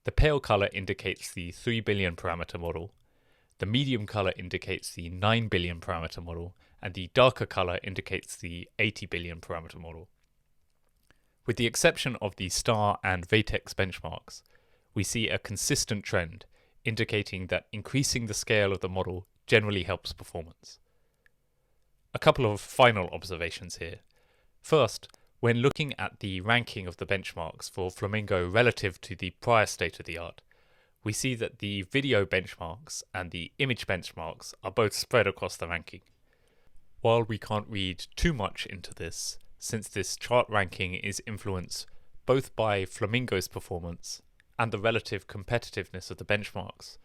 The pale colour indicates the 3 billion parameter model, the medium colour indicates the 9 billion parameter model, and the darker colour indicates the 80 billion parameter model. With the exception of the star and Vatex benchmarks, we see a consistent trend indicating that increasing the scale of the model generally helps performance. A couple of final observations here. First, when looking at the ranking of the benchmarks for Flamingo relative to the prior state-of-the-art, we see that the video benchmarks and the image benchmarks are both spread across the ranking. While we can't read too much into this, since this chart ranking is influenced both by Flamingo's performance and the relative competitiveness of the benchmarks,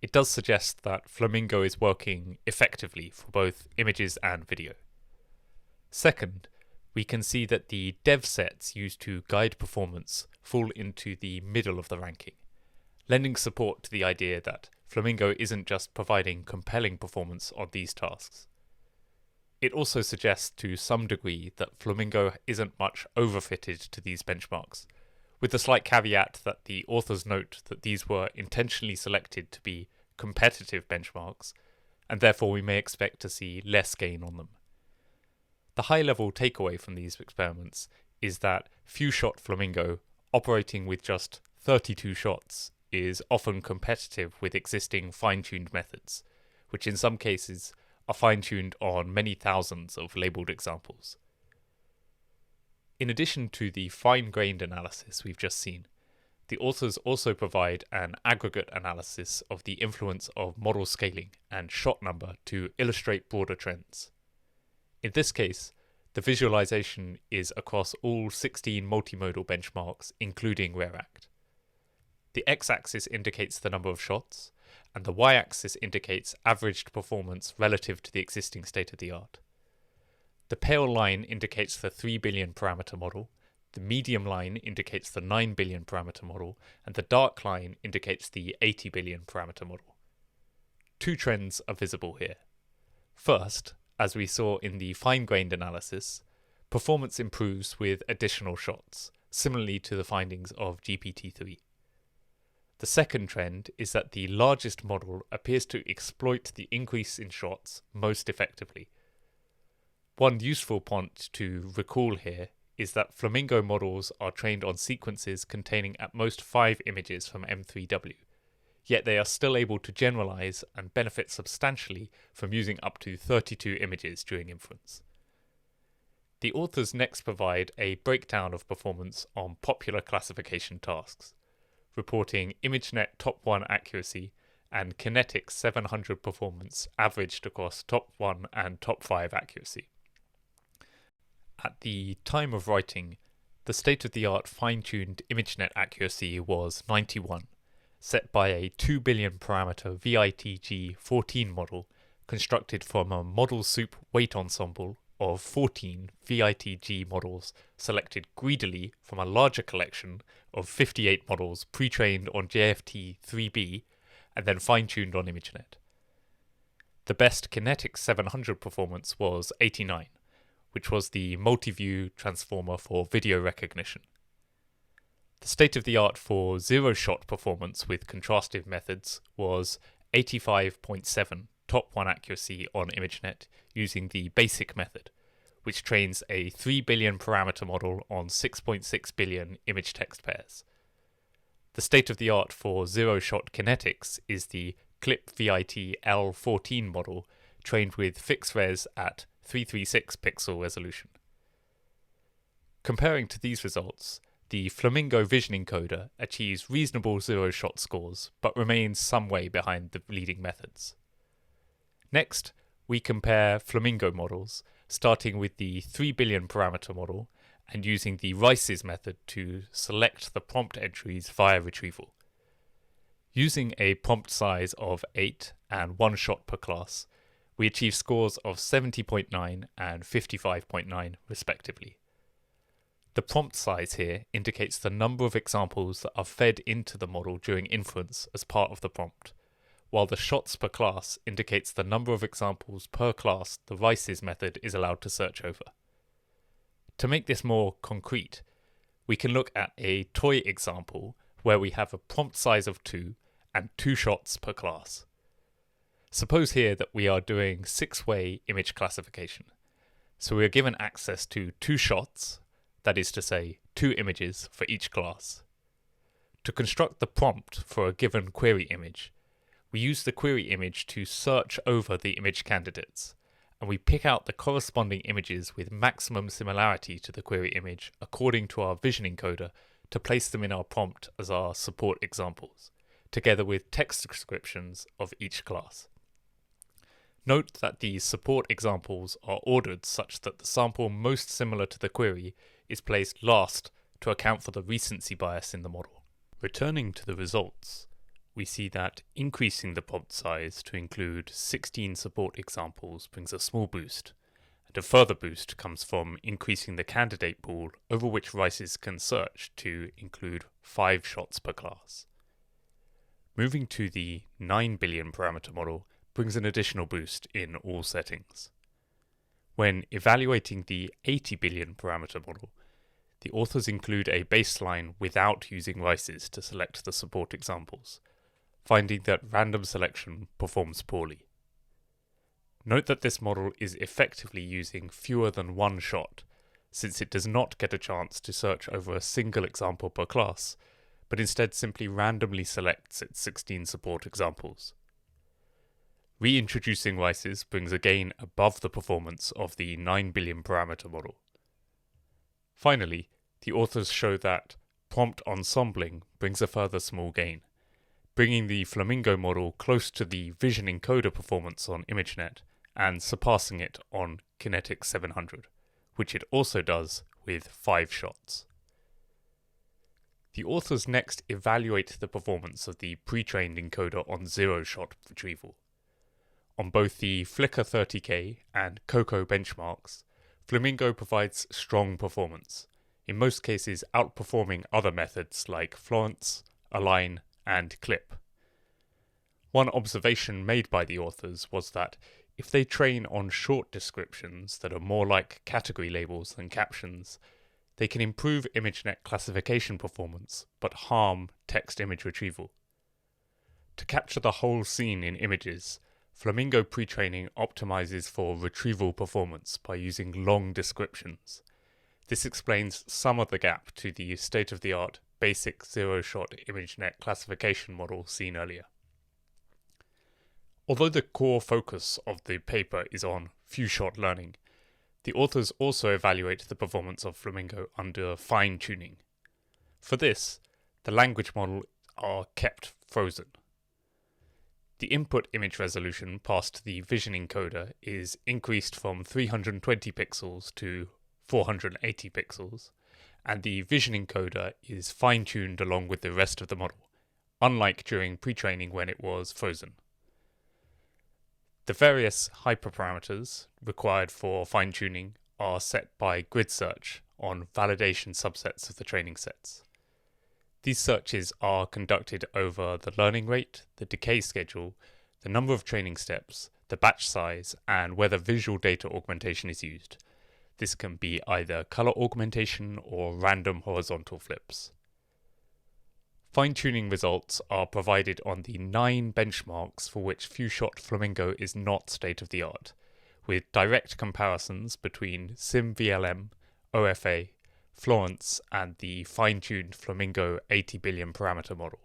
it does suggest that Flamingo is working effectively for both images and video. Second, we can see that the dev sets used to guide performance fall into the middle of the ranking, lending support to the idea that Flamingo isn't just providing compelling performance on these tasks. It also suggests to some degree that Flamingo isn't much overfitted to these benchmarks, with the slight caveat that the authors note that these were intentionally selected to be competitive benchmarks, and therefore we may expect to see less gain on them. The high-level takeaway from these experiments is that few-shot Flamingo, operating with just 32 shots, is often competitive with existing fine-tuned methods, which in some cases are fine-tuned on many thousands of labelled examples. In addition to the fine-grained analysis we've just seen, the authors also provide an aggregate analysis of the influence of model scaling and shot number to illustrate broader trends. In this case, the visualization is across all 16 multimodal benchmarks, including Alayrac. The x-axis indicates the number of shots, and the y-axis indicates averaged performance relative to the existing state-of-the-art. The pale line indicates the 3 billion parameter model, the medium line indicates the 9 billion parameter model, and the dark line indicates the 80 billion parameter model. Two trends are visible here. First, as we saw in the fine-grained analysis, performance improves with additional shots, similarly to the findings of GPT-3. The second trend is that the largest model appears to exploit the increase in shots most effectively. One useful point to recall here is that Flamingo models are trained on sequences containing at most 5 images from M3W, yet they are still able to generalize and benefit substantially from using up to 32 images during inference. The authors next provide a breakdown of performance on popular classification tasks, reporting ImageNet top 1 accuracy and Kinetics 700 performance averaged across top 1 and top 5 accuracy. At the time of writing, the state-of-the-art fine-tuned ImageNet accuracy was 91, set by a 2 billion parameter VITG-14 model constructed from a model soup weight ensemble of 14 VITG models selected greedily from a larger collection of 58 models pre-trained on JFT3B and then fine-tuned on ImageNet. The best Kinetics 700 performance was 89, which was the multi-view transformer for video recognition. The state-of-the-art for zero-shot performance with contrastive methods was 85.7 top 1 accuracy on ImageNet using the basic method, which trains a 3 billion parameter model on 6.6 billion image text pairs. The state-of-the-art for zero-shot kinetics is the ClipVIT L14 model trained with fixed res at 336 pixel resolution. Comparing to these results, the Flamingo vision encoder achieves reasonable zero-shot scores but remains some way behind the leading methods. Next, we compare Flamingo models, starting with the 3 billion parameter model and using the Rice's method to select the prompt entries via retrieval. Using a prompt size of 8 and 1 shot per class, we achieve scores of 70.9 and 55.9 respectively. The prompt size here indicates the number of examples that are fed into the model during inference as part of the prompt, while the shots per class indicates the number of examples per class the Rice's method is allowed to search over. To make this more concrete, we can look at a toy example where we have a prompt size of 2 and 2 shots per class. Suppose here that we are doing 6-way image classification. So we are given access to 2 shots, that is to say 2 images for each class. To construct the prompt for a given query image, we use the query image to search over the image candidates, and we pick out the corresponding images with maximum similarity to the query image according to our vision encoder to place them in our prompt as our support examples, together with text descriptions of each class. Note that these support examples are ordered such that the sample most similar to the query is placed last to account for the recency bias in the model. Returning to the results, we see that increasing the prompt size to include 16 support examples brings a small boost, and a further boost comes from increasing the candidate pool over which Rice's can search to include 5 shots per class. Moving to the 9 billion parameter model brings an additional boost in all settings. When evaluating the 80 billion parameter model, the authors include a baseline without using Rice's to select the support examples, finding that random selection performs poorly. Note that this model is effectively using fewer than 1 shot, since it does not get a chance to search over a single example per class, but instead simply randomly selects its 16 support examples. Reintroducing Rice's brings a gain above the performance of the 9 billion parameter model. Finally, the authors show that prompt ensembling brings a further small gain, bringing the Flamingo model close to the vision encoder performance on ImageNet and surpassing it on Kinetics 700, which it also does with 5 shots. The authors next evaluate the performance of the pre-trained encoder on zero-shot retrieval. On both the Flickr 30K and Coco benchmarks, Flamingo provides strong performance, in most cases outperforming other methods like Florence, Align, and Clip. One observation made by the authors was that if they train on short descriptions that are more like category labels than captions, they can improve ImageNet classification performance but harm text-image retrieval. To capture the whole scene in images, Flamingo pretraining optimizes for retrieval performance by using long descriptions. This explains some of the gap to the state-of-the-art basic zero-shot ImageNet classification model seen earlier. Although the core focus of the paper is on few-shot learning, the authors also evaluate the performance of Flamingo under fine-tuning. For this, the language model are kept frozen. The input image resolution passed to the vision encoder is increased from 320 pixels to 480 pixels, and the vision encoder is fine-tuned along with the rest of the model, unlike during pre-training when it was frozen. The various hyperparameters required for fine-tuning are set by grid search on validation subsets of the training sets. These searches are conducted over the learning rate, the decay schedule, the number of training steps, the batch size, and whether visual data augmentation is used. This can be either color augmentation or random horizontal flips. Fine-tuning results are provided on the 9 benchmarks for which few-shot Flamingo is not state-of-the-art, with direct comparisons between SimVLM, OFA, Florence, and the fine-tuned Flamingo 80 billion parameter model.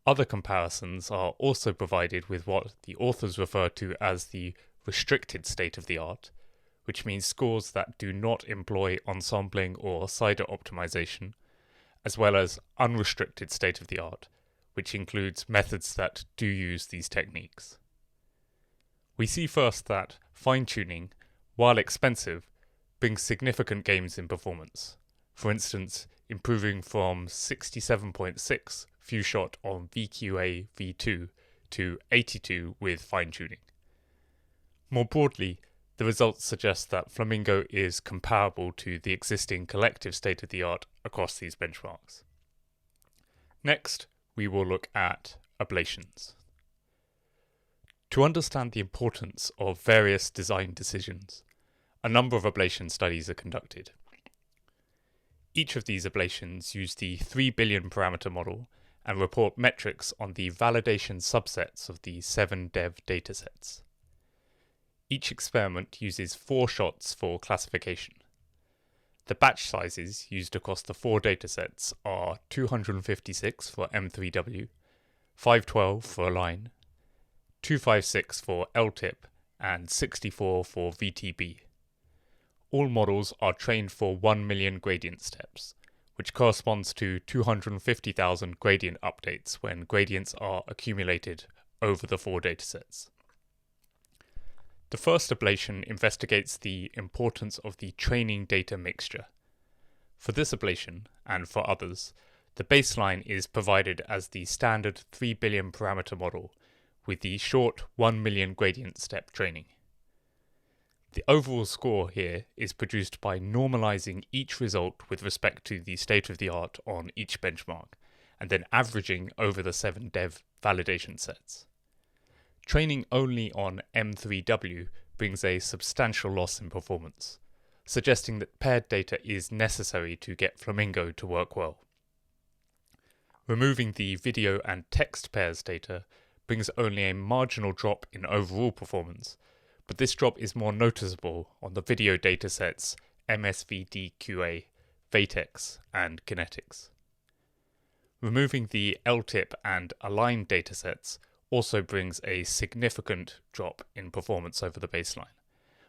Other comparisons are also provided with what the authors refer to as the restricted state-of-the-art, which means scores that do not employ ensembling or CIDR optimization, as well as unrestricted state-of-the-art, which includes methods that do use these techniques. We see first that fine-tuning, while expensive, brings significant gains in performance. For instance, improving from 67.6 few-shot on VQA v2 to 82 with fine-tuning. More broadly, the results suggest that Flamingo is comparable to the existing collective state-of-the-art across these benchmarks. Next, we will look at ablations. To understand the importance of various design decisions, a number of ablation studies are conducted. Each of these ablations use the 3 billion parameter model and report metrics on the validation subsets of the 7 dev datasets. Each experiment uses 4 shots for classification. The batch sizes used across the 4 datasets are 256 for M3W, 512 for Align, 256 for LTIP, and 64 for VTB. All models are trained for 1 million gradient steps, which corresponds to 250,000 gradient updates when gradients are accumulated over the 4 datasets. The first ablation investigates the importance of the training data mixture. For this ablation, and for others, the baseline is provided as the standard 3 billion parameter model with the short 1 million gradient step training. The overall score here is produced by normalizing each result with respect to the state-of-the-art on each benchmark, and then averaging over the 7 dev validation sets. Training only on M3W brings a substantial loss in performance, suggesting that paired data is necessary to get Flamingo to work well. Removing the video and text pairs data brings only a marginal drop in overall performance, but this drop is more noticeable on the video datasets MSVDQA, Vatex, and Kinetics. Removing the LTIP and Align datasets also brings a significant drop in performance over the baseline,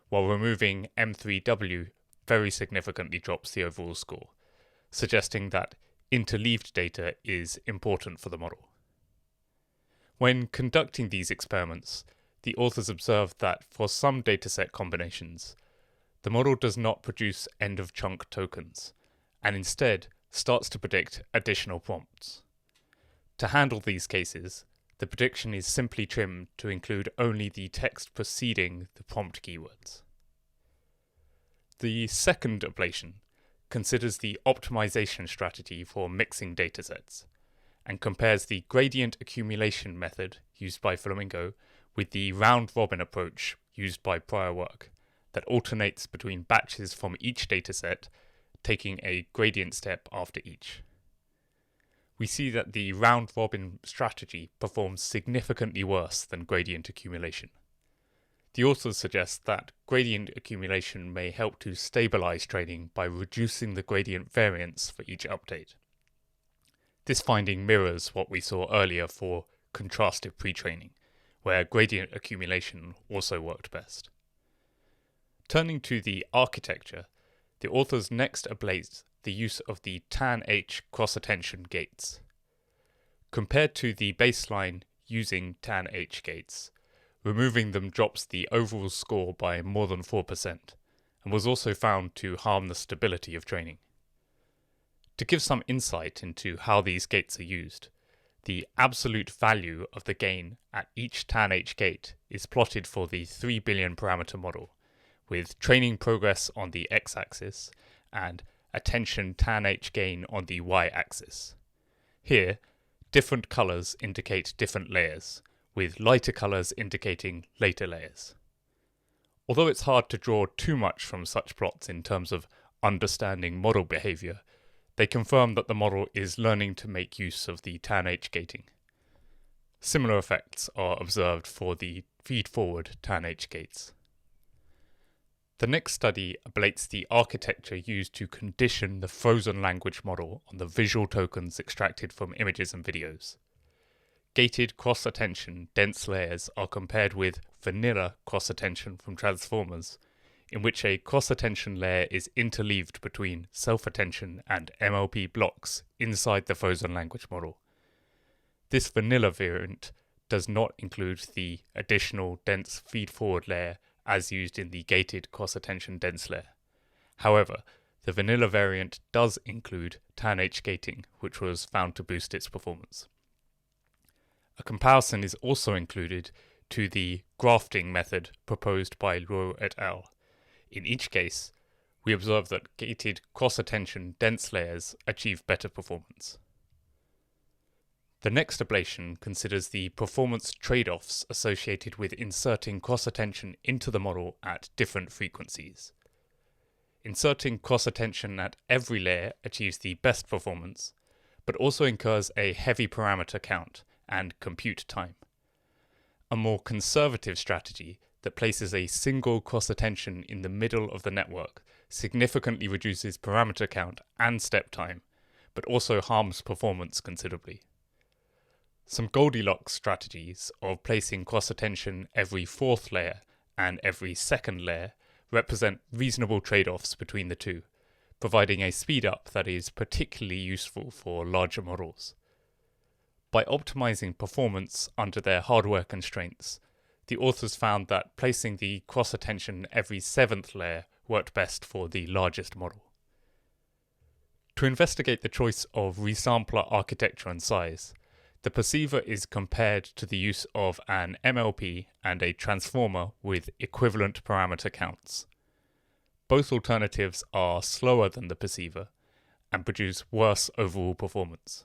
while removing M3W very significantly drops the overall score, suggesting that interleaved data is important for the model. When conducting these experiments, the authors observed that for some dataset combinations, the model does not produce end-of-chunk tokens, and instead starts to predict additional prompts. To handle these cases, the prediction is simply trimmed to include only the text preceding the prompt keywords. The second ablation considers the optimization strategy for mixing datasets, and compares the gradient accumulation method used by Flamingo with the round-robin approach used by prior work that alternates between batches from each dataset, taking a gradient step after each. we see that the round-robin strategy performs significantly worse than gradient accumulation. The authors suggest that gradient accumulation may help to stabilize training by reducing the gradient variance for each update. This finding mirrors what we saw earlier for contrastive pretraining, where gradient accumulation also worked best. Turning to the architecture, the authors next ablate the use of the tan-H cross-attention gates. Compared to the baseline using tan-H gates, removing them drops the overall score by more than 4%, and was also found to harm the stability of training. To give some insight into how these gates are used, the absolute value of the gain at each tan-H gate is plotted for the 3 billion parameter model, with training progress on the x-axis and attention tan-H gain on the y-axis. Here, different colours indicate different layers, with lighter colours indicating later layers. Although it's hard to draw too much from such plots in terms of understanding model behaviour, they confirm that the model is learning to make use of the tan-H gating. Similar effects are observed for the feed-forward tan-H gates. The next study ablates the architecture used to condition the frozen language model on the visual tokens extracted from images and videos. Gated cross-attention dense layers are compared with vanilla cross-attention from transformers, in which a cross-attention layer is interleaved between self-attention and MLP blocks inside the frozen language model. This vanilla variant does not include the additional dense feed-forward layer as used in the gated cross-attention dense layer. However, the vanilla variant does include tan-H gating, which was found to boost its performance. A comparison is also included to the grafting method proposed by Luo et al. In each case, we observe that gated cross-attention dense layers achieve better performance. The next ablation considers the performance trade-offs associated with inserting cross-attention into the model at different frequencies. Inserting cross-attention at every layer achieves the best performance, but also incurs a heavy parameter count and compute time. A more conservative strategy that places a single cross-attention in the middle of the network significantly reduces parameter count and step time, but also harms performance considerably. Some Goldilocks strategies of placing cross-attention every fourth layer and every second layer represent reasonable trade-offs between the two, providing a speed-up that is particularly useful for larger models. By optimizing performance under their hardware constraints, the authors found that placing the cross-attention every seventh layer worked best for the largest model. To investigate the choice of resampler architecture and size, the perceiver is compared to the use of an MLP and a transformer with equivalent parameter counts. Both alternatives are slower than the perceiver and produce worse overall performance.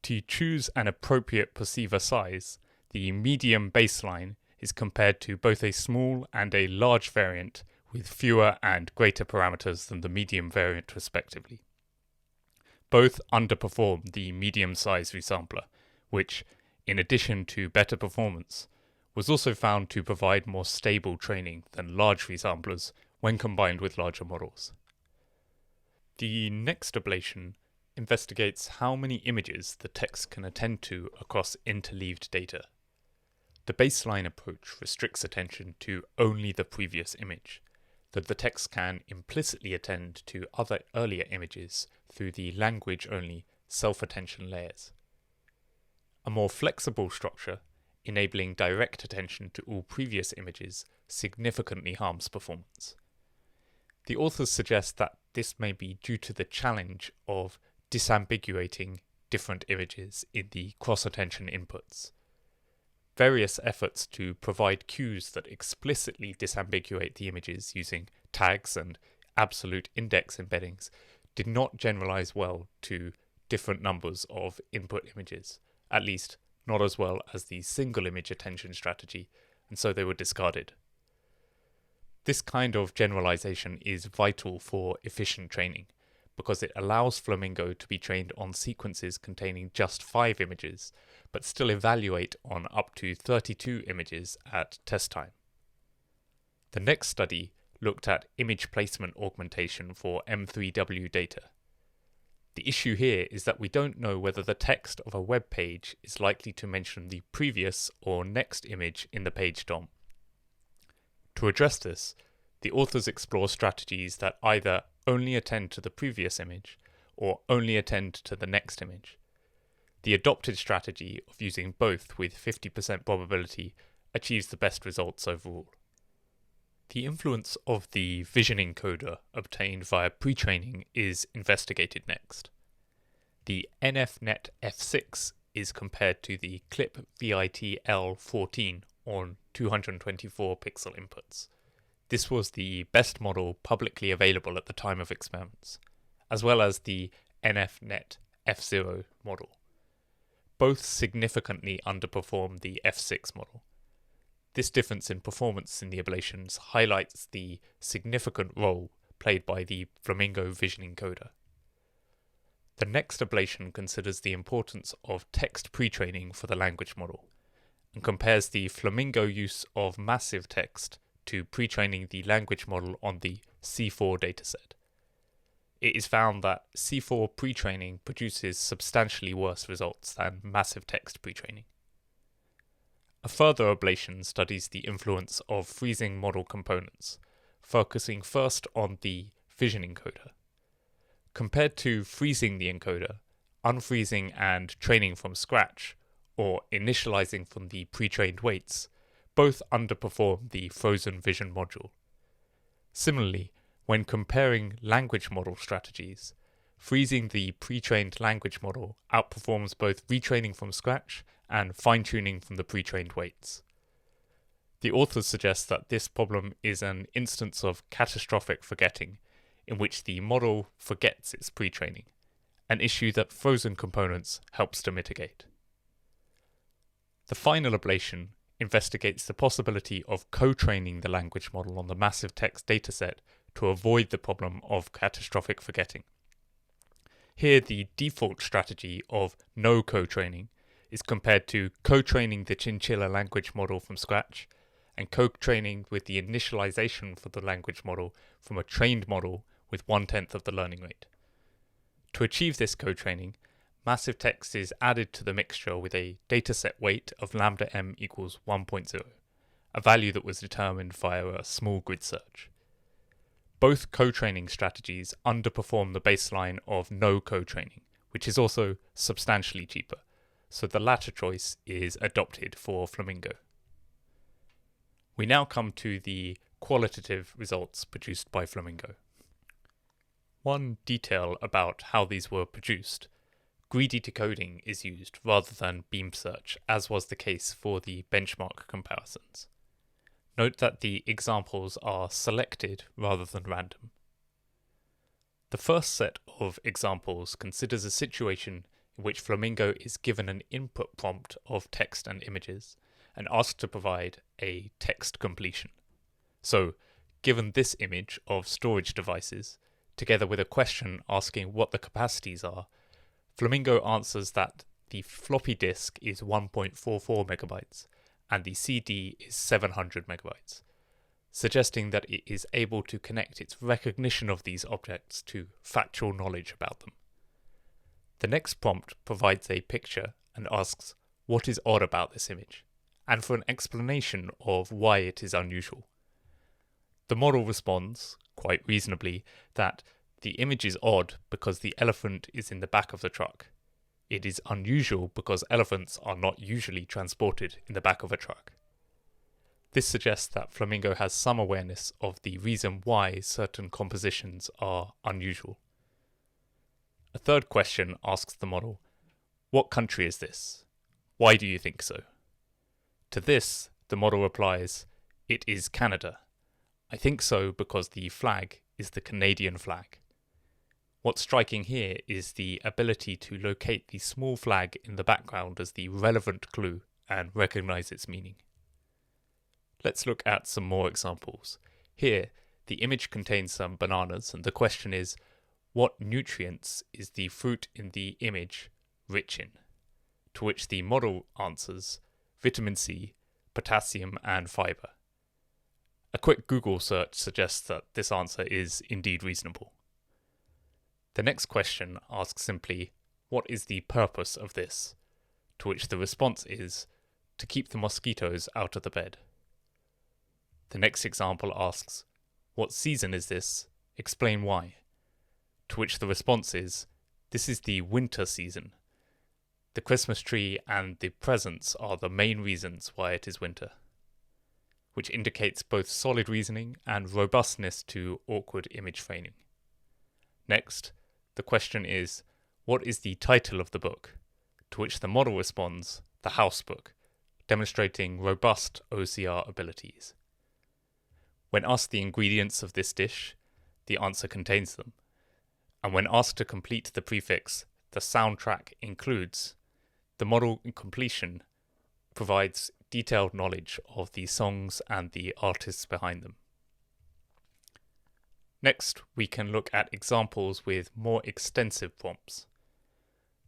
To choose an appropriate perceiver size, the medium baseline is compared to both a small and a large variant with fewer and greater parameters than the medium variant respectively. Both underperform the medium-sized resampler, which, in addition to better performance, was also found to provide more stable training than large resamplers when combined with larger models. The next ablation investigates how many images the text can attend to across interleaved data. The baseline approach restricts attention to only the previous image, though the text can implicitly attend to other earlier images through the language-only self-attention layers. A more flexible structure, enabling direct attention to all previous images, significantly harms performance. The authors suggest that this may be due to the challenge of disambiguating different images in the cross-attention inputs. Various efforts to provide cues that explicitly disambiguate the images using tags and absolute index embeddings did not generalize well to different numbers of input images, at least not as well as the single image attention strategy, and so they were discarded. This kind of generalization is vital for efficient training, because it allows Flamingo to be trained on sequences containing just 5 images, but still evaluate on up to 32 images at test time. The next study looked at image placement augmentation for M3W data. The issue here is that we don't know whether the text of a web page is likely to mention the previous or next image in the page DOM. To address this, the authors explore strategies that either only attend to the previous image or only attend to the next image. The adopted strategy of using both with 50% probability achieves the best results overall. The influence of the vision encoder obtained via pretraining is investigated next. The NFNet F6 is compared to the CLIP VIT-L14 on 224 pixel inputs. This was the best model publicly available at the time of experiments, as well as the NFNet F0 model. Both significantly underperform the F6 model. This difference in performance in the ablations highlights the significant role played by the Flamingo vision encoder. The next ablation considers the importance of text pretraining for the language model, and compares the Flamingo use of massive text to pretraining the language model on the C4 dataset. It is found that C4 pretraining produces substantially worse results than massive text pretraining. A further ablation studies the influence of freezing model components, focusing first on the vision encoder. Compared to freezing the encoder, unfreezing and training from scratch, or initializing from the pre-trained weights, both underperform the frozen vision module. Similarly, when comparing language model strategies, freezing the pre-trained language model outperforms both retraining from scratch and fine-tuning from the pre-trained weights. The authors suggest that this problem is an instance of catastrophic forgetting, in which the model forgets its pre-training, an issue that frozen components helps to mitigate. The final ablation investigates the possibility of co-training the language model on the massive text dataset to avoid the problem of catastrophic forgetting. Here, the default strategy of no co-training is compared to co-training the chinchilla language model from scratch and co-training with the initialization for the language model from a trained model with 1/10 of the learning rate. To achieve this co-training, massive text is added to the mixture with a dataset weight of lambda m equals 1.0, a value that was determined via a small grid search. Both co-training strategies underperform the baseline of no co-training, which is also substantially cheaper, so the latter choice is adopted for Flamingo. We now come to the qualitative results produced by Flamingo. One detail about how these were produced: greedy decoding is used rather than beam search, as was the case for the benchmark comparisons. Note that the examples are selected rather than random. The first set of examples considers a situation in which Flamingo is given an input prompt of text and images and asked to provide a text completion. So, given this image of storage devices, together with a question asking what the capacities are, Flamingo answers that the floppy disk is 1.44 megabytes and the CD is 700 megabytes, suggesting that it is able to connect its recognition of these objects to factual knowledge about them. The next prompt provides a picture and asks what is odd about this image, and for an explanation of why it is unusual. The model responds, quite reasonably, that the image is odd because the elephant is in the back of the truck. It is unusual because elephants are not usually transported in the back of a truck. This suggests that Flamingo has some awareness of the reason why certain compositions are unusual. A third question asks the model, what country is this? Why do you think so? To this, the model replies, it is Canada. I think so because the flag is the Canadian flag. What's striking here is the ability to locate the small flag in the background as the relevant clue and recognize its meaning. Let's look at some more examples. Here, the image contains some bananas and the question is, what nutrients is the fruit in the image rich in? To which the model answers vitamin C, potassium, and fiber. A quick Google search suggests that this answer is indeed reasonable. The next question asks simply, what is the purpose of this? To which the response is, to keep the mosquitoes out of the bed. The next example asks, what season is this? Explain why. To which the response is, this is the winter season. The Christmas tree and the presents are the main reasons why it is winter, which indicates both solid reasoning and robustness to awkward image framing. Next, the question is, what is the title of the book? To which the model responds, The House Book, demonstrating robust OCR abilities. When asked the ingredients of this dish, the answer contains them. And when asked to complete the prefix, the soundtrack includes, the model completion provides detailed knowledge of the songs and the artists behind them. Next, we can look at examples with more extensive prompts.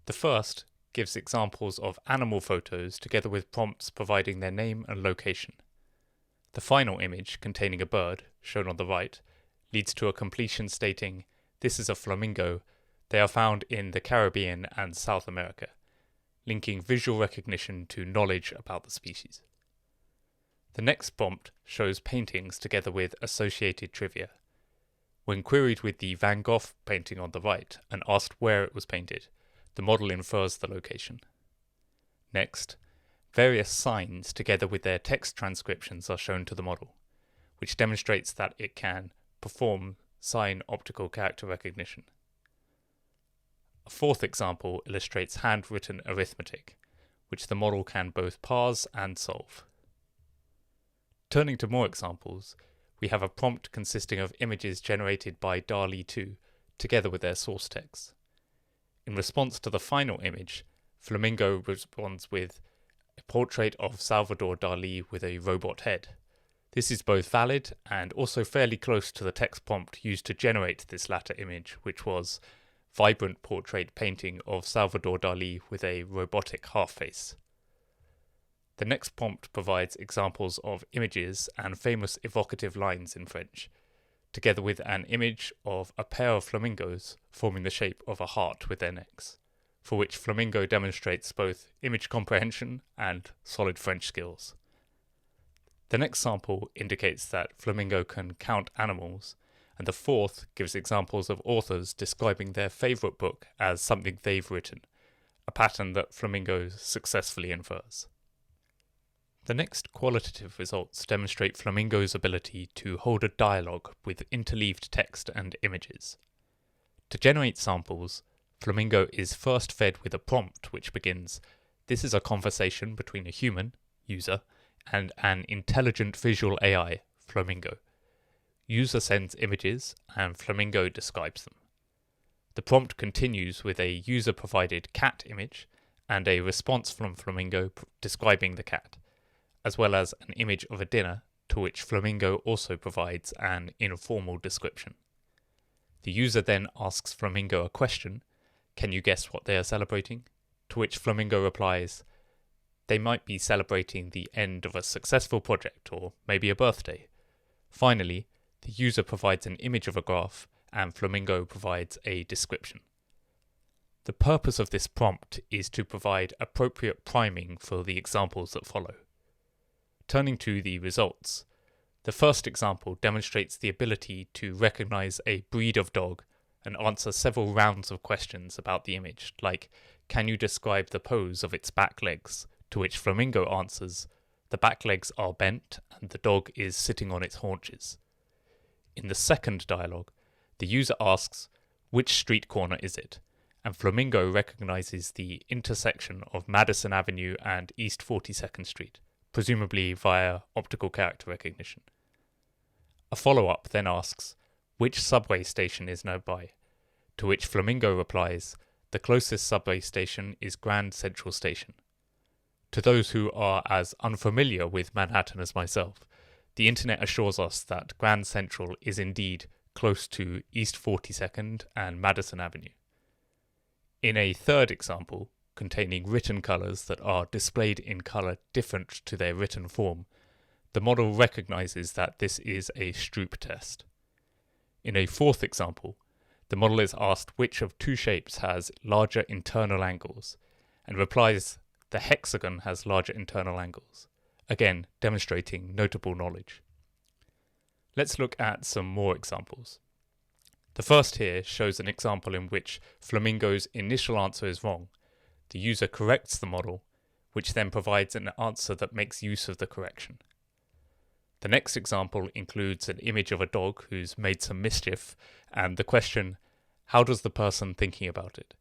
The first gives examples of animal photos together with prompts providing their name and location. The final image, containing a bird, shown on the right, leads to a completion stating, this is a flamingo. They are found in the Caribbean and South America, linking visual recognition to knowledge about the species. The next prompt shows paintings together with associated trivia. When queried with the Van Gogh painting on the right and asked where it was painted, the model infers the location. Next, various signs together with their text transcriptions are shown to the model, which demonstrates that it can perform sign optical character recognition. A fourth example illustrates handwritten arithmetic, which the model can both parse and solve. Turning to more examples, we have a prompt consisting of images generated by DALL-E 2 together with their source text. In response to the final image, Flamingo responds with a portrait of Salvador Dali with a robot head. This is both valid and also fairly close to the text prompt used to generate this latter image, which was vibrant portrait painting of Salvador Dali with a robotic half-face. The next prompt provides examples of images and famous evocative lines in French, together with an image of a pair of flamingos forming the shape of a heart with their necks, for which Flamingo demonstrates both image comprehension and solid French skills. The next sample indicates that Flamingo can count animals, and the fourth gives examples of authors describing their favourite book as something they've written, a pattern that Flamingo successfully infers. The next qualitative results demonstrate Flamingo's ability to hold a dialogue with interleaved text and images. To generate samples, Flamingo is first fed with a prompt which begins, "This is a conversation between a human, user, and an intelligent visual AI, Flamingo. User sends images, and Flamingo describes them." The prompt continues with a user-provided cat image and a response from Flamingo describing the cat, as well as an image of a dinner, to which Flamingo also provides an informal description. The user then asks Flamingo a question, "Can you guess what they are celebrating?" To which Flamingo replies, "They might be celebrating the end of a successful project, or maybe a birthday." Finally, the user provides an image of a graph, and Flamingo provides a description. The purpose of this prompt is to provide appropriate priming for the examples that follow. Turning to the results, the first example demonstrates the ability to recognize a breed of dog and answer several rounds of questions about the image, like, "Can you describe the pose of its back legs?" To which Flamingo answers, "The back legs are bent and the dog is sitting on its haunches." In the second dialogue, the user asks, "Which street corner is it?" and Flamingo recognizes the intersection of Madison Avenue and East 42nd Street, presumably via optical character recognition. A follow-up then asks, "Which subway station is nearby?" To which Flamingo replies, "The closest subway station is Grand Central Station." To those who are as unfamiliar with Manhattan as myself, the internet assures us that Grand Central is indeed close to East 42nd and Madison Avenue. In a third example, containing written colours that are displayed in colour different to their written form, the model recognises that this is a Stroop test. In a fourth example, the model is asked which of two shapes has larger internal angles, and replies the hexagon has larger internal angles, again demonstrating notable knowledge. Let's look at some more examples. The first here shows an example in which Flamingo's initial answer is wrong. The user corrects the model, which then provides an answer that makes use of the correction. The next example includes an image of a dog who's made some mischief, and the question, how does the person thinking about it?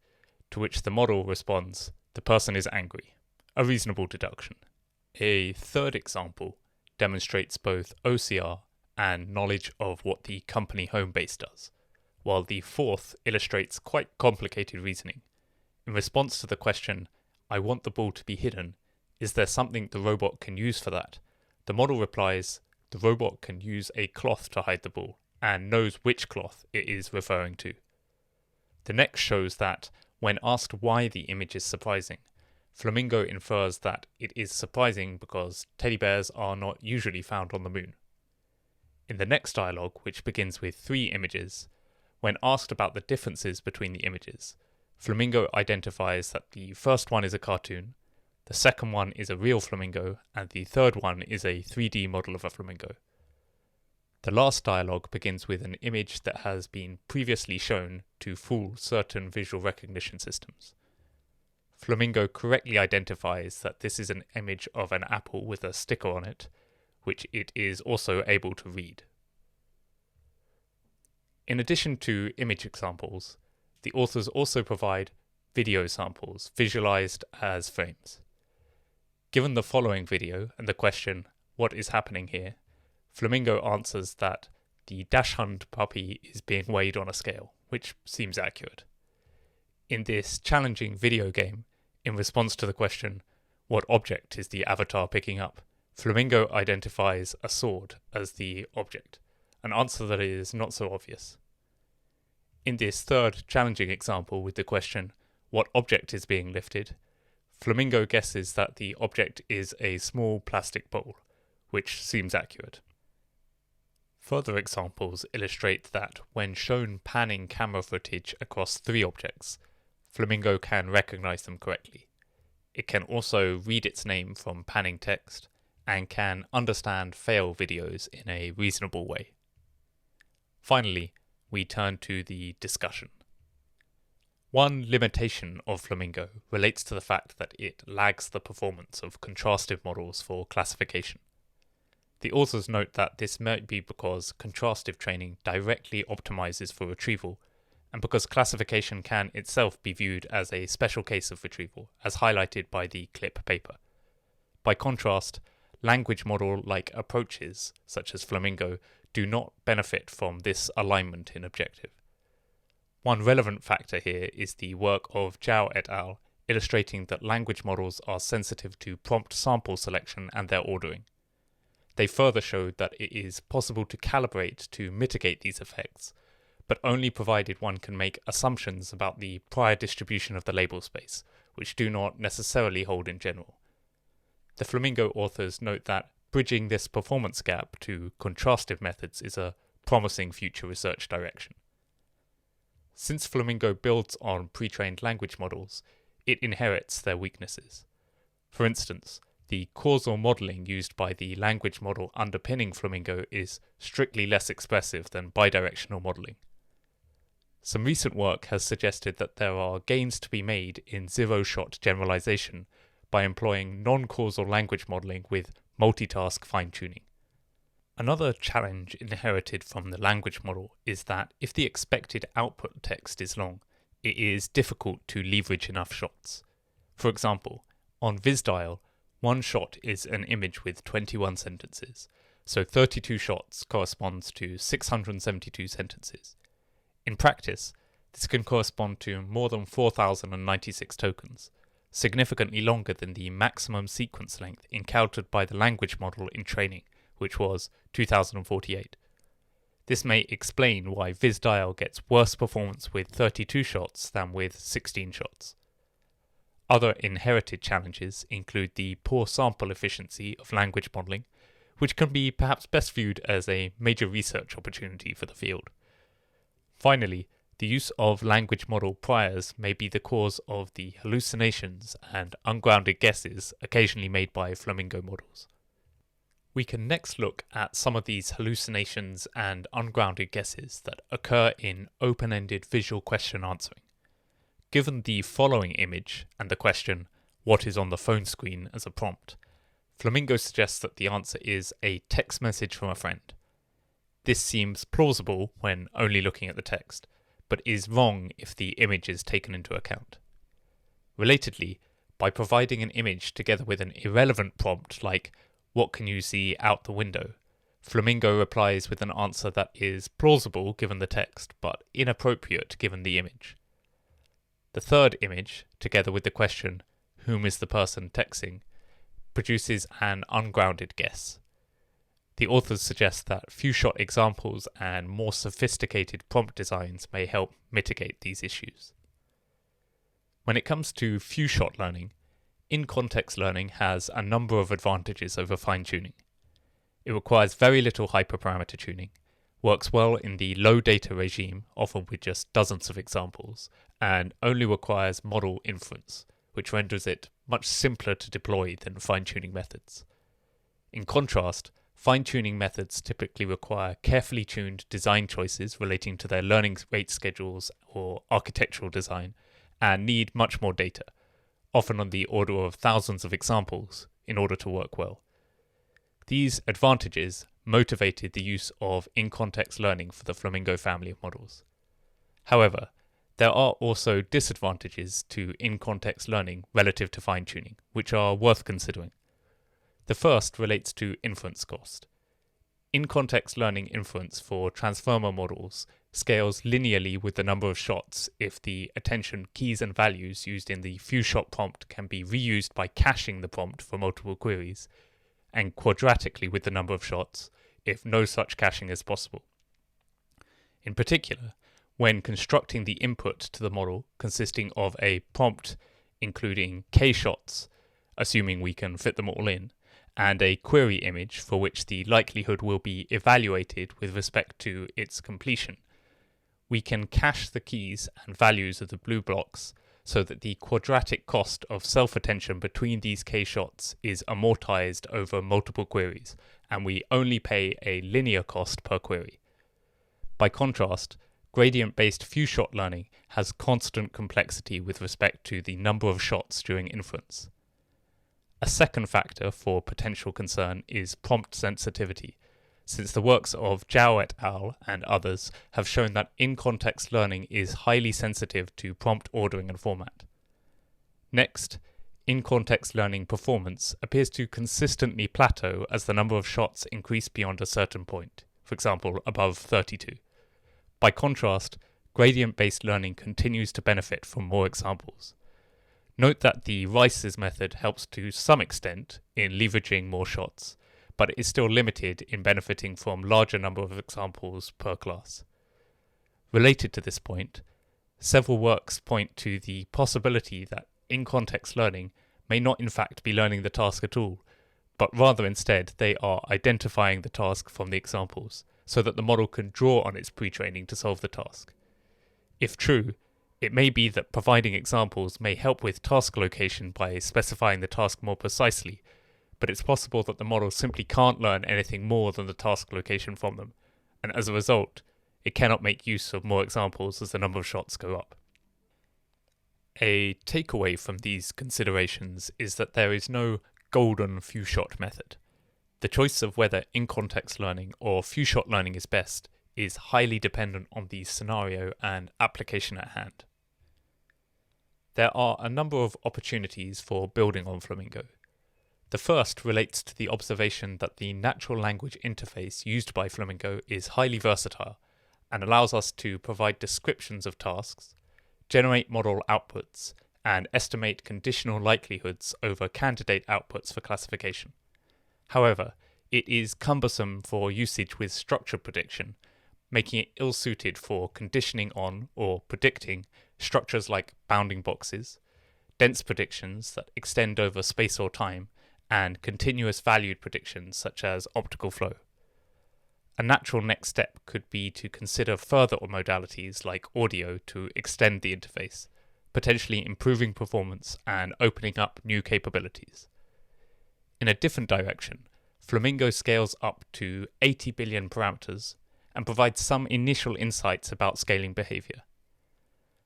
To which the model responds, the person is angry. A reasonable deduction. A third example demonstrates both OCR and knowledge of what the company home base does, while the fourth illustrates quite complicated reasoning. In response to the question, I want the ball to be hidden, is there something the robot can use for that? The model replies, the robot can use a cloth to hide the ball, and knows which cloth it is referring to. The next shows that, when asked why the image is surprising, Flamingo infers that it is surprising because teddy bears are not usually found on the moon. In the next dialogue, which begins with 3 images, when asked about the differences between the images, Flamingo identifies that the first one is a cartoon, the second one is a real flamingo, and the third one is a 3D model of a flamingo. The last dialogue begins with an image that has been previously shown to fool certain visual recognition systems. Flamingo correctly identifies that this is an image of an apple with a sticker on it, which it is also able to read. In addition to image examples, the authors also provide video samples visualized as frames. Given the following video and the question, what is happening here? Flamingo answers that the dachshund puppy is being weighed on a scale, which seems accurate. In this challenging video game, in response to the question, what object is the avatar picking up? Flamingo identifies a sword as the object, an answer that is not so obvious. In this third challenging example with the question, what object is being lifted? Flamingo guesses that the object is a small plastic bowl, which seems accurate. Further examples illustrate that when shown panning camera footage across 3 objects, Flamingo can recognize them correctly. It can also read its name from panning text, and can understand fail videos in a reasonable way. Finally, we turn to the discussion. One limitation of Flamingo relates to the fact that it lags the performance of contrastive models for classification. The authors note that this might be because contrastive training directly optimizes for retrieval, and because classification can itself be viewed as a special case of retrieval, as highlighted by the CLIP paper. By contrast, language model-like approaches, such as Flamingo, do not benefit from this alignment in objective. One relevant factor here is the work of Zhao et al., illustrating that language models are sensitive to prompt sample selection and their ordering. They further showed that it is possible to calibrate to mitigate these effects, but only provided one can make assumptions about the prior distribution of the label space, which do not necessarily hold in general. The Flamingo authors note that bridging this performance gap to contrastive methods is a promising future research direction. Since Flamingo builds on pre-trained language models, it inherits their weaknesses. For instance, the causal modeling used by the language model underpinning Flamingo is strictly less expressive than bidirectional modeling. Some recent work has suggested that there are gains to be made in zero-shot generalization by employing non-causal language modeling with multitask fine-tuning. Another challenge inherited from the language model is that if the expected output text is long, it is difficult to leverage enough shots. For example, on VisDial, one shot is an image with 21 sentences, so 32 shots corresponds to 672 sentences. In practice, this can correspond to more than 4,096 tokens, significantly longer than the maximum sequence length encountered by the language model in training, which was 2,048. This may explain why VisDial gets worse performance with 32 shots than with 16 shots. Other inherited challenges include the poor sample efficiency of language modelling, which can be perhaps best viewed as a major research opportunity for the field. Finally, the use of language model priors may be the cause of the hallucinations and ungrounded guesses occasionally made by Flamingo models. We can next look at some of these hallucinations and ungrounded guesses that occur in open-ended visual question answering. Given the following image and the question, "What is on the phone screen?" as a prompt, Flamingo suggests that the answer is a text message from a friend. This seems plausible when only looking at the text, but is wrong if the image is taken into account. Relatedly, by providing an image together with an irrelevant prompt like, "What can you see out the window?" Flamingo replies with an answer that is plausible given the text, but inappropriate given the image. The third image, together with the question, "Whom is the person texting?" produces an ungrounded guess. The authors suggest that few-shot examples and more sophisticated prompt designs may help mitigate these issues. When it comes to few-shot learning, in-context learning has a number of advantages over fine-tuning. It requires very little hyperparameter tuning, works well in the low data regime, often with just dozens of examples, and only requires model inference, which renders it much simpler to deploy than fine-tuning methods. In contrast, fine-tuning methods typically require carefully tuned design choices relating to their learning rate schedules or architectural design, and need much more data, often on the order of thousands of examples, in order to work well. These advantages motivated the use of in-context learning for the Flamingo family of models. However, there are also disadvantages to in-context learning relative to fine-tuning, which are worth considering. The first relates to inference cost. In-context learning inference for transformer models scales linearly with the number of shots if the attention keys and values used in the few-shot prompt can be reused by caching the prompt for multiple queries, and quadratically with the number of shots if no such caching is possible. In particular, when constructing the input to the model consisting of a prompt including k shots, assuming we can fit them all in, and a query image for which the likelihood will be evaluated with respect to its completion, we can cache the keys and values of the blue blocks so that the quadratic cost of self-attention between these k shots is amortized over multiple queries, and we only pay a linear cost per query. By contrast, gradient-based few-shot learning has constant complexity with respect to the number of shots during inference. A second factor for potential concern is prompt sensitivity, since the works of Zhao et al. And others have shown that in-context learning is highly sensitive to prompt ordering and format. Next, in-context learning performance appears to consistently plateau as the number of shots increase beyond a certain point, for example above 32. By contrast, gradient-based learning continues to benefit from more examples. Note that the Rice's method helps to some extent in leveraging more shots, but it is still limited in benefiting from larger number of examples per class. Related to this point, several works point to the possibility that in-context learning may not in fact be learning the task at all, but rather instead they are identifying the task from the examples, so that the model can draw on its pre-training to solve the task. If true, it may be that providing examples may help with task location by specifying the task more precisely, but it's possible that the model simply can't learn anything more than the task location from them, and as a result, it cannot make use of more examples as the number of shots go up. A takeaway from these considerations is that there is no golden few-shot method. The choice of whether in-context learning or few-shot learning is best is highly dependent on the scenario and application at hand. There are a number of opportunities for building on Flamingo. The first relates to the observation that the natural language interface used by Flamingo is highly versatile and allows us to provide descriptions of tasks, generate model outputs, and estimate conditional likelihoods over candidate outputs for classification. However, it is cumbersome for usage with structure prediction, making it ill-suited for conditioning on or predicting structures like bounding boxes, dense predictions that extend over space or time, and continuous valued predictions such as optical flow. A natural next step could be to consider further modalities like audio to extend the interface, potentially improving performance and opening up new capabilities. In a different direction, Flamingo scales up to 80 billion parameters and provides some initial insights about scaling behavior.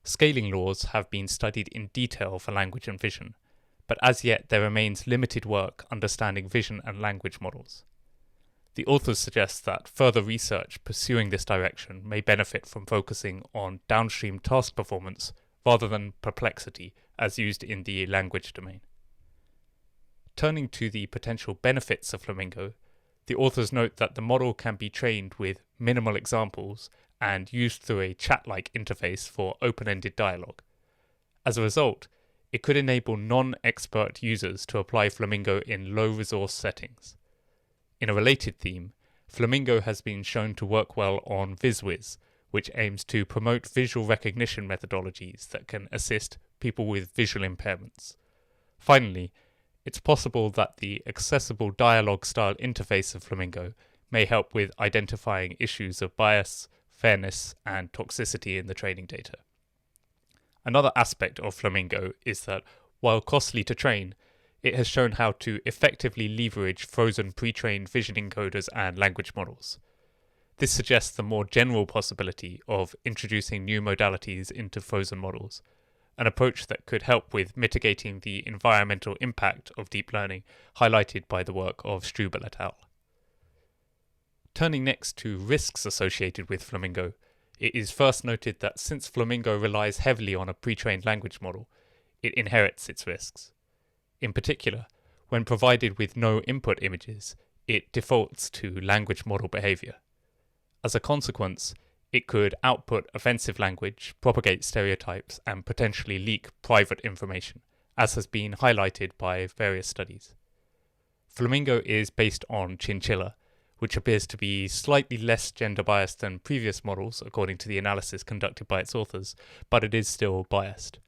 Scaling laws have been studied in detail for language and vision, but as yet there remains limited work understanding vision and language models. The authors suggest that further research pursuing this direction may benefit from focusing on downstream task performance rather than perplexity as used in the language domain. Turning to the potential benefits of Flamingo, the authors note that the model can be trained with minimal examples and used through a chat-like interface for open-ended dialogue. As a result, it could enable non-expert users to apply Flamingo in low-resource settings. In a related theme, Flamingo has been shown to work well on VisWiz, which aims to promote visual recognition methodologies that can assist people with visual impairments. Finally, it's possible that the accessible dialogue-style interface of Flamingo may help with identifying issues of bias, fairness, and toxicity in the training data. Another aspect of Flamingo is that, while costly to train, it has shown how to effectively leverage frozen pre-trained vision encoders and language models. This suggests the more general possibility of introducing new modalities into frozen models, an approach that could help with mitigating the environmental impact of deep learning highlighted by the work of Strubel et al. Turning next to risks associated with Flamingo, it is first noted that since Flamingo relies heavily on a pre-trained language model, it inherits its risks. In particular, when provided with no input images, it defaults to language model behavior. As a consequence, it could output offensive language, propagate stereotypes, and potentially leak private information, as has been highlighted by various studies. Flamingo is based on Chinchilla, which appears to be slightly less gender biased than previous models according to the analysis conducted by its authors, but it is still biased.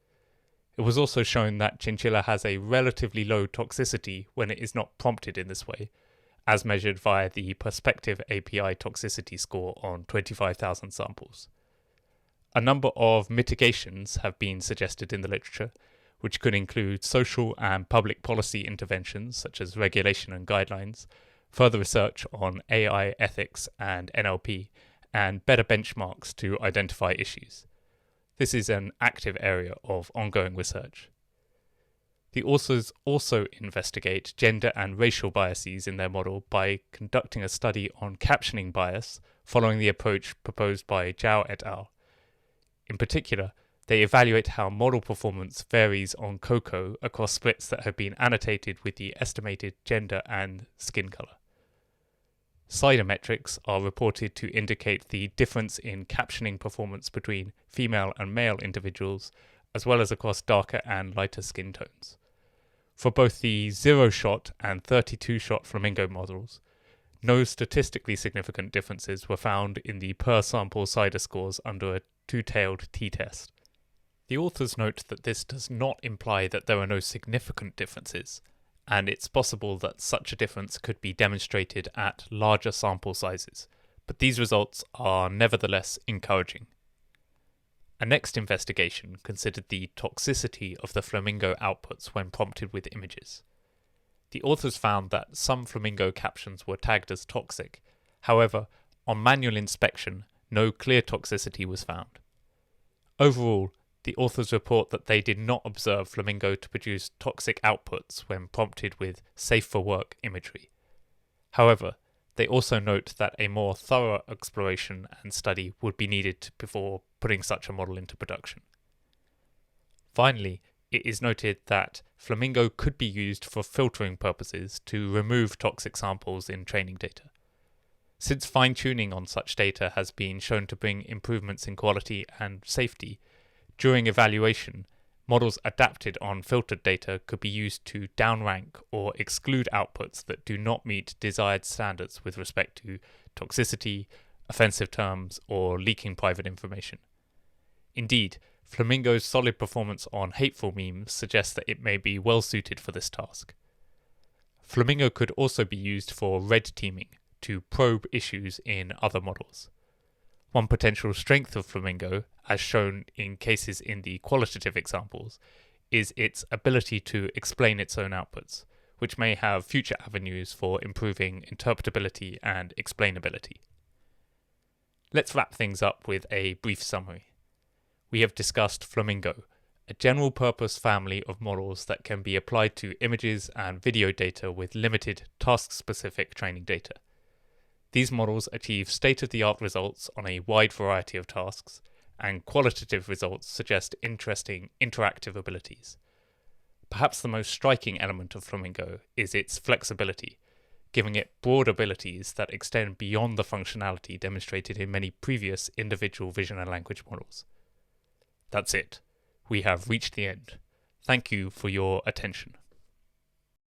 It was also shown that Chinchilla has a relatively low toxicity when it is not prompted in this way, as measured via the Perspective API toxicity score on 25,000 samples. A number of mitigations have been suggested in the literature, which could include social and public policy interventions such as regulation and guidelines, further research on AI ethics and NLP, and better benchmarks to identify issues. This is an active area of ongoing research. The authors also investigate gender and racial biases in their model by conducting a study on captioning bias following the approach proposed by Zhao et al. In particular, they evaluate how model performance varies on COCO across splits that have been annotated with the estimated gender and skin color. CIDR metrics are reported to indicate the difference in captioning performance between female and male individuals, as well as across darker and lighter skin tones. For both the 0-shot and 32-shot Flamingo models, no statistically significant differences were found in the per-sample CIDR scores under a two-tailed t-test. The authors note that this does not imply that there are no significant differences, and it's possible that such a difference could be demonstrated at larger sample sizes, but these results are nevertheless encouraging. A next investigation considered the toxicity of the Flamingo outputs when prompted with images. The authors found that some Flamingo captions were tagged as toxic. However, on manual inspection, no clear toxicity was found. Overall, the authors report that they did not observe Flamingo to produce toxic outputs when prompted with safe-for-work imagery. However, they also note that a more thorough exploration and study would be needed before putting such a model into production. Finally, it is noted that Flamingo could be used for filtering purposes to remove toxic samples in training data. Since fine-tuning on such data has been shown to bring improvements in quality and safety, during evaluation, models adapted on filtered data could be used to downrank or exclude outputs that do not meet desired standards with respect to toxicity, offensive terms, or leaking private information. Indeed, Flamingo's solid performance on hateful memes suggests that it may be well suited for this task. Flamingo could also be used for red teaming to probe issues in other models. One potential strength of Flamingo, as shown in cases in the qualitative examples, is its ability to explain its own outputs, which may have future avenues for improving interpretability and explainability. Let's wrap things up with a brief summary. We have discussed Flamingo, a general-purpose family of models that can be applied to images and video data with limited task-specific training data. These models achieve state-of-the-art results on a wide variety of tasks, and qualitative results suggest interesting interactive abilities. Perhaps the most striking element of Flamingo is its flexibility, giving it broad abilities that extend beyond the functionality demonstrated in many previous individual vision and language models. That's it. We have reached the end. Thank you for your attention.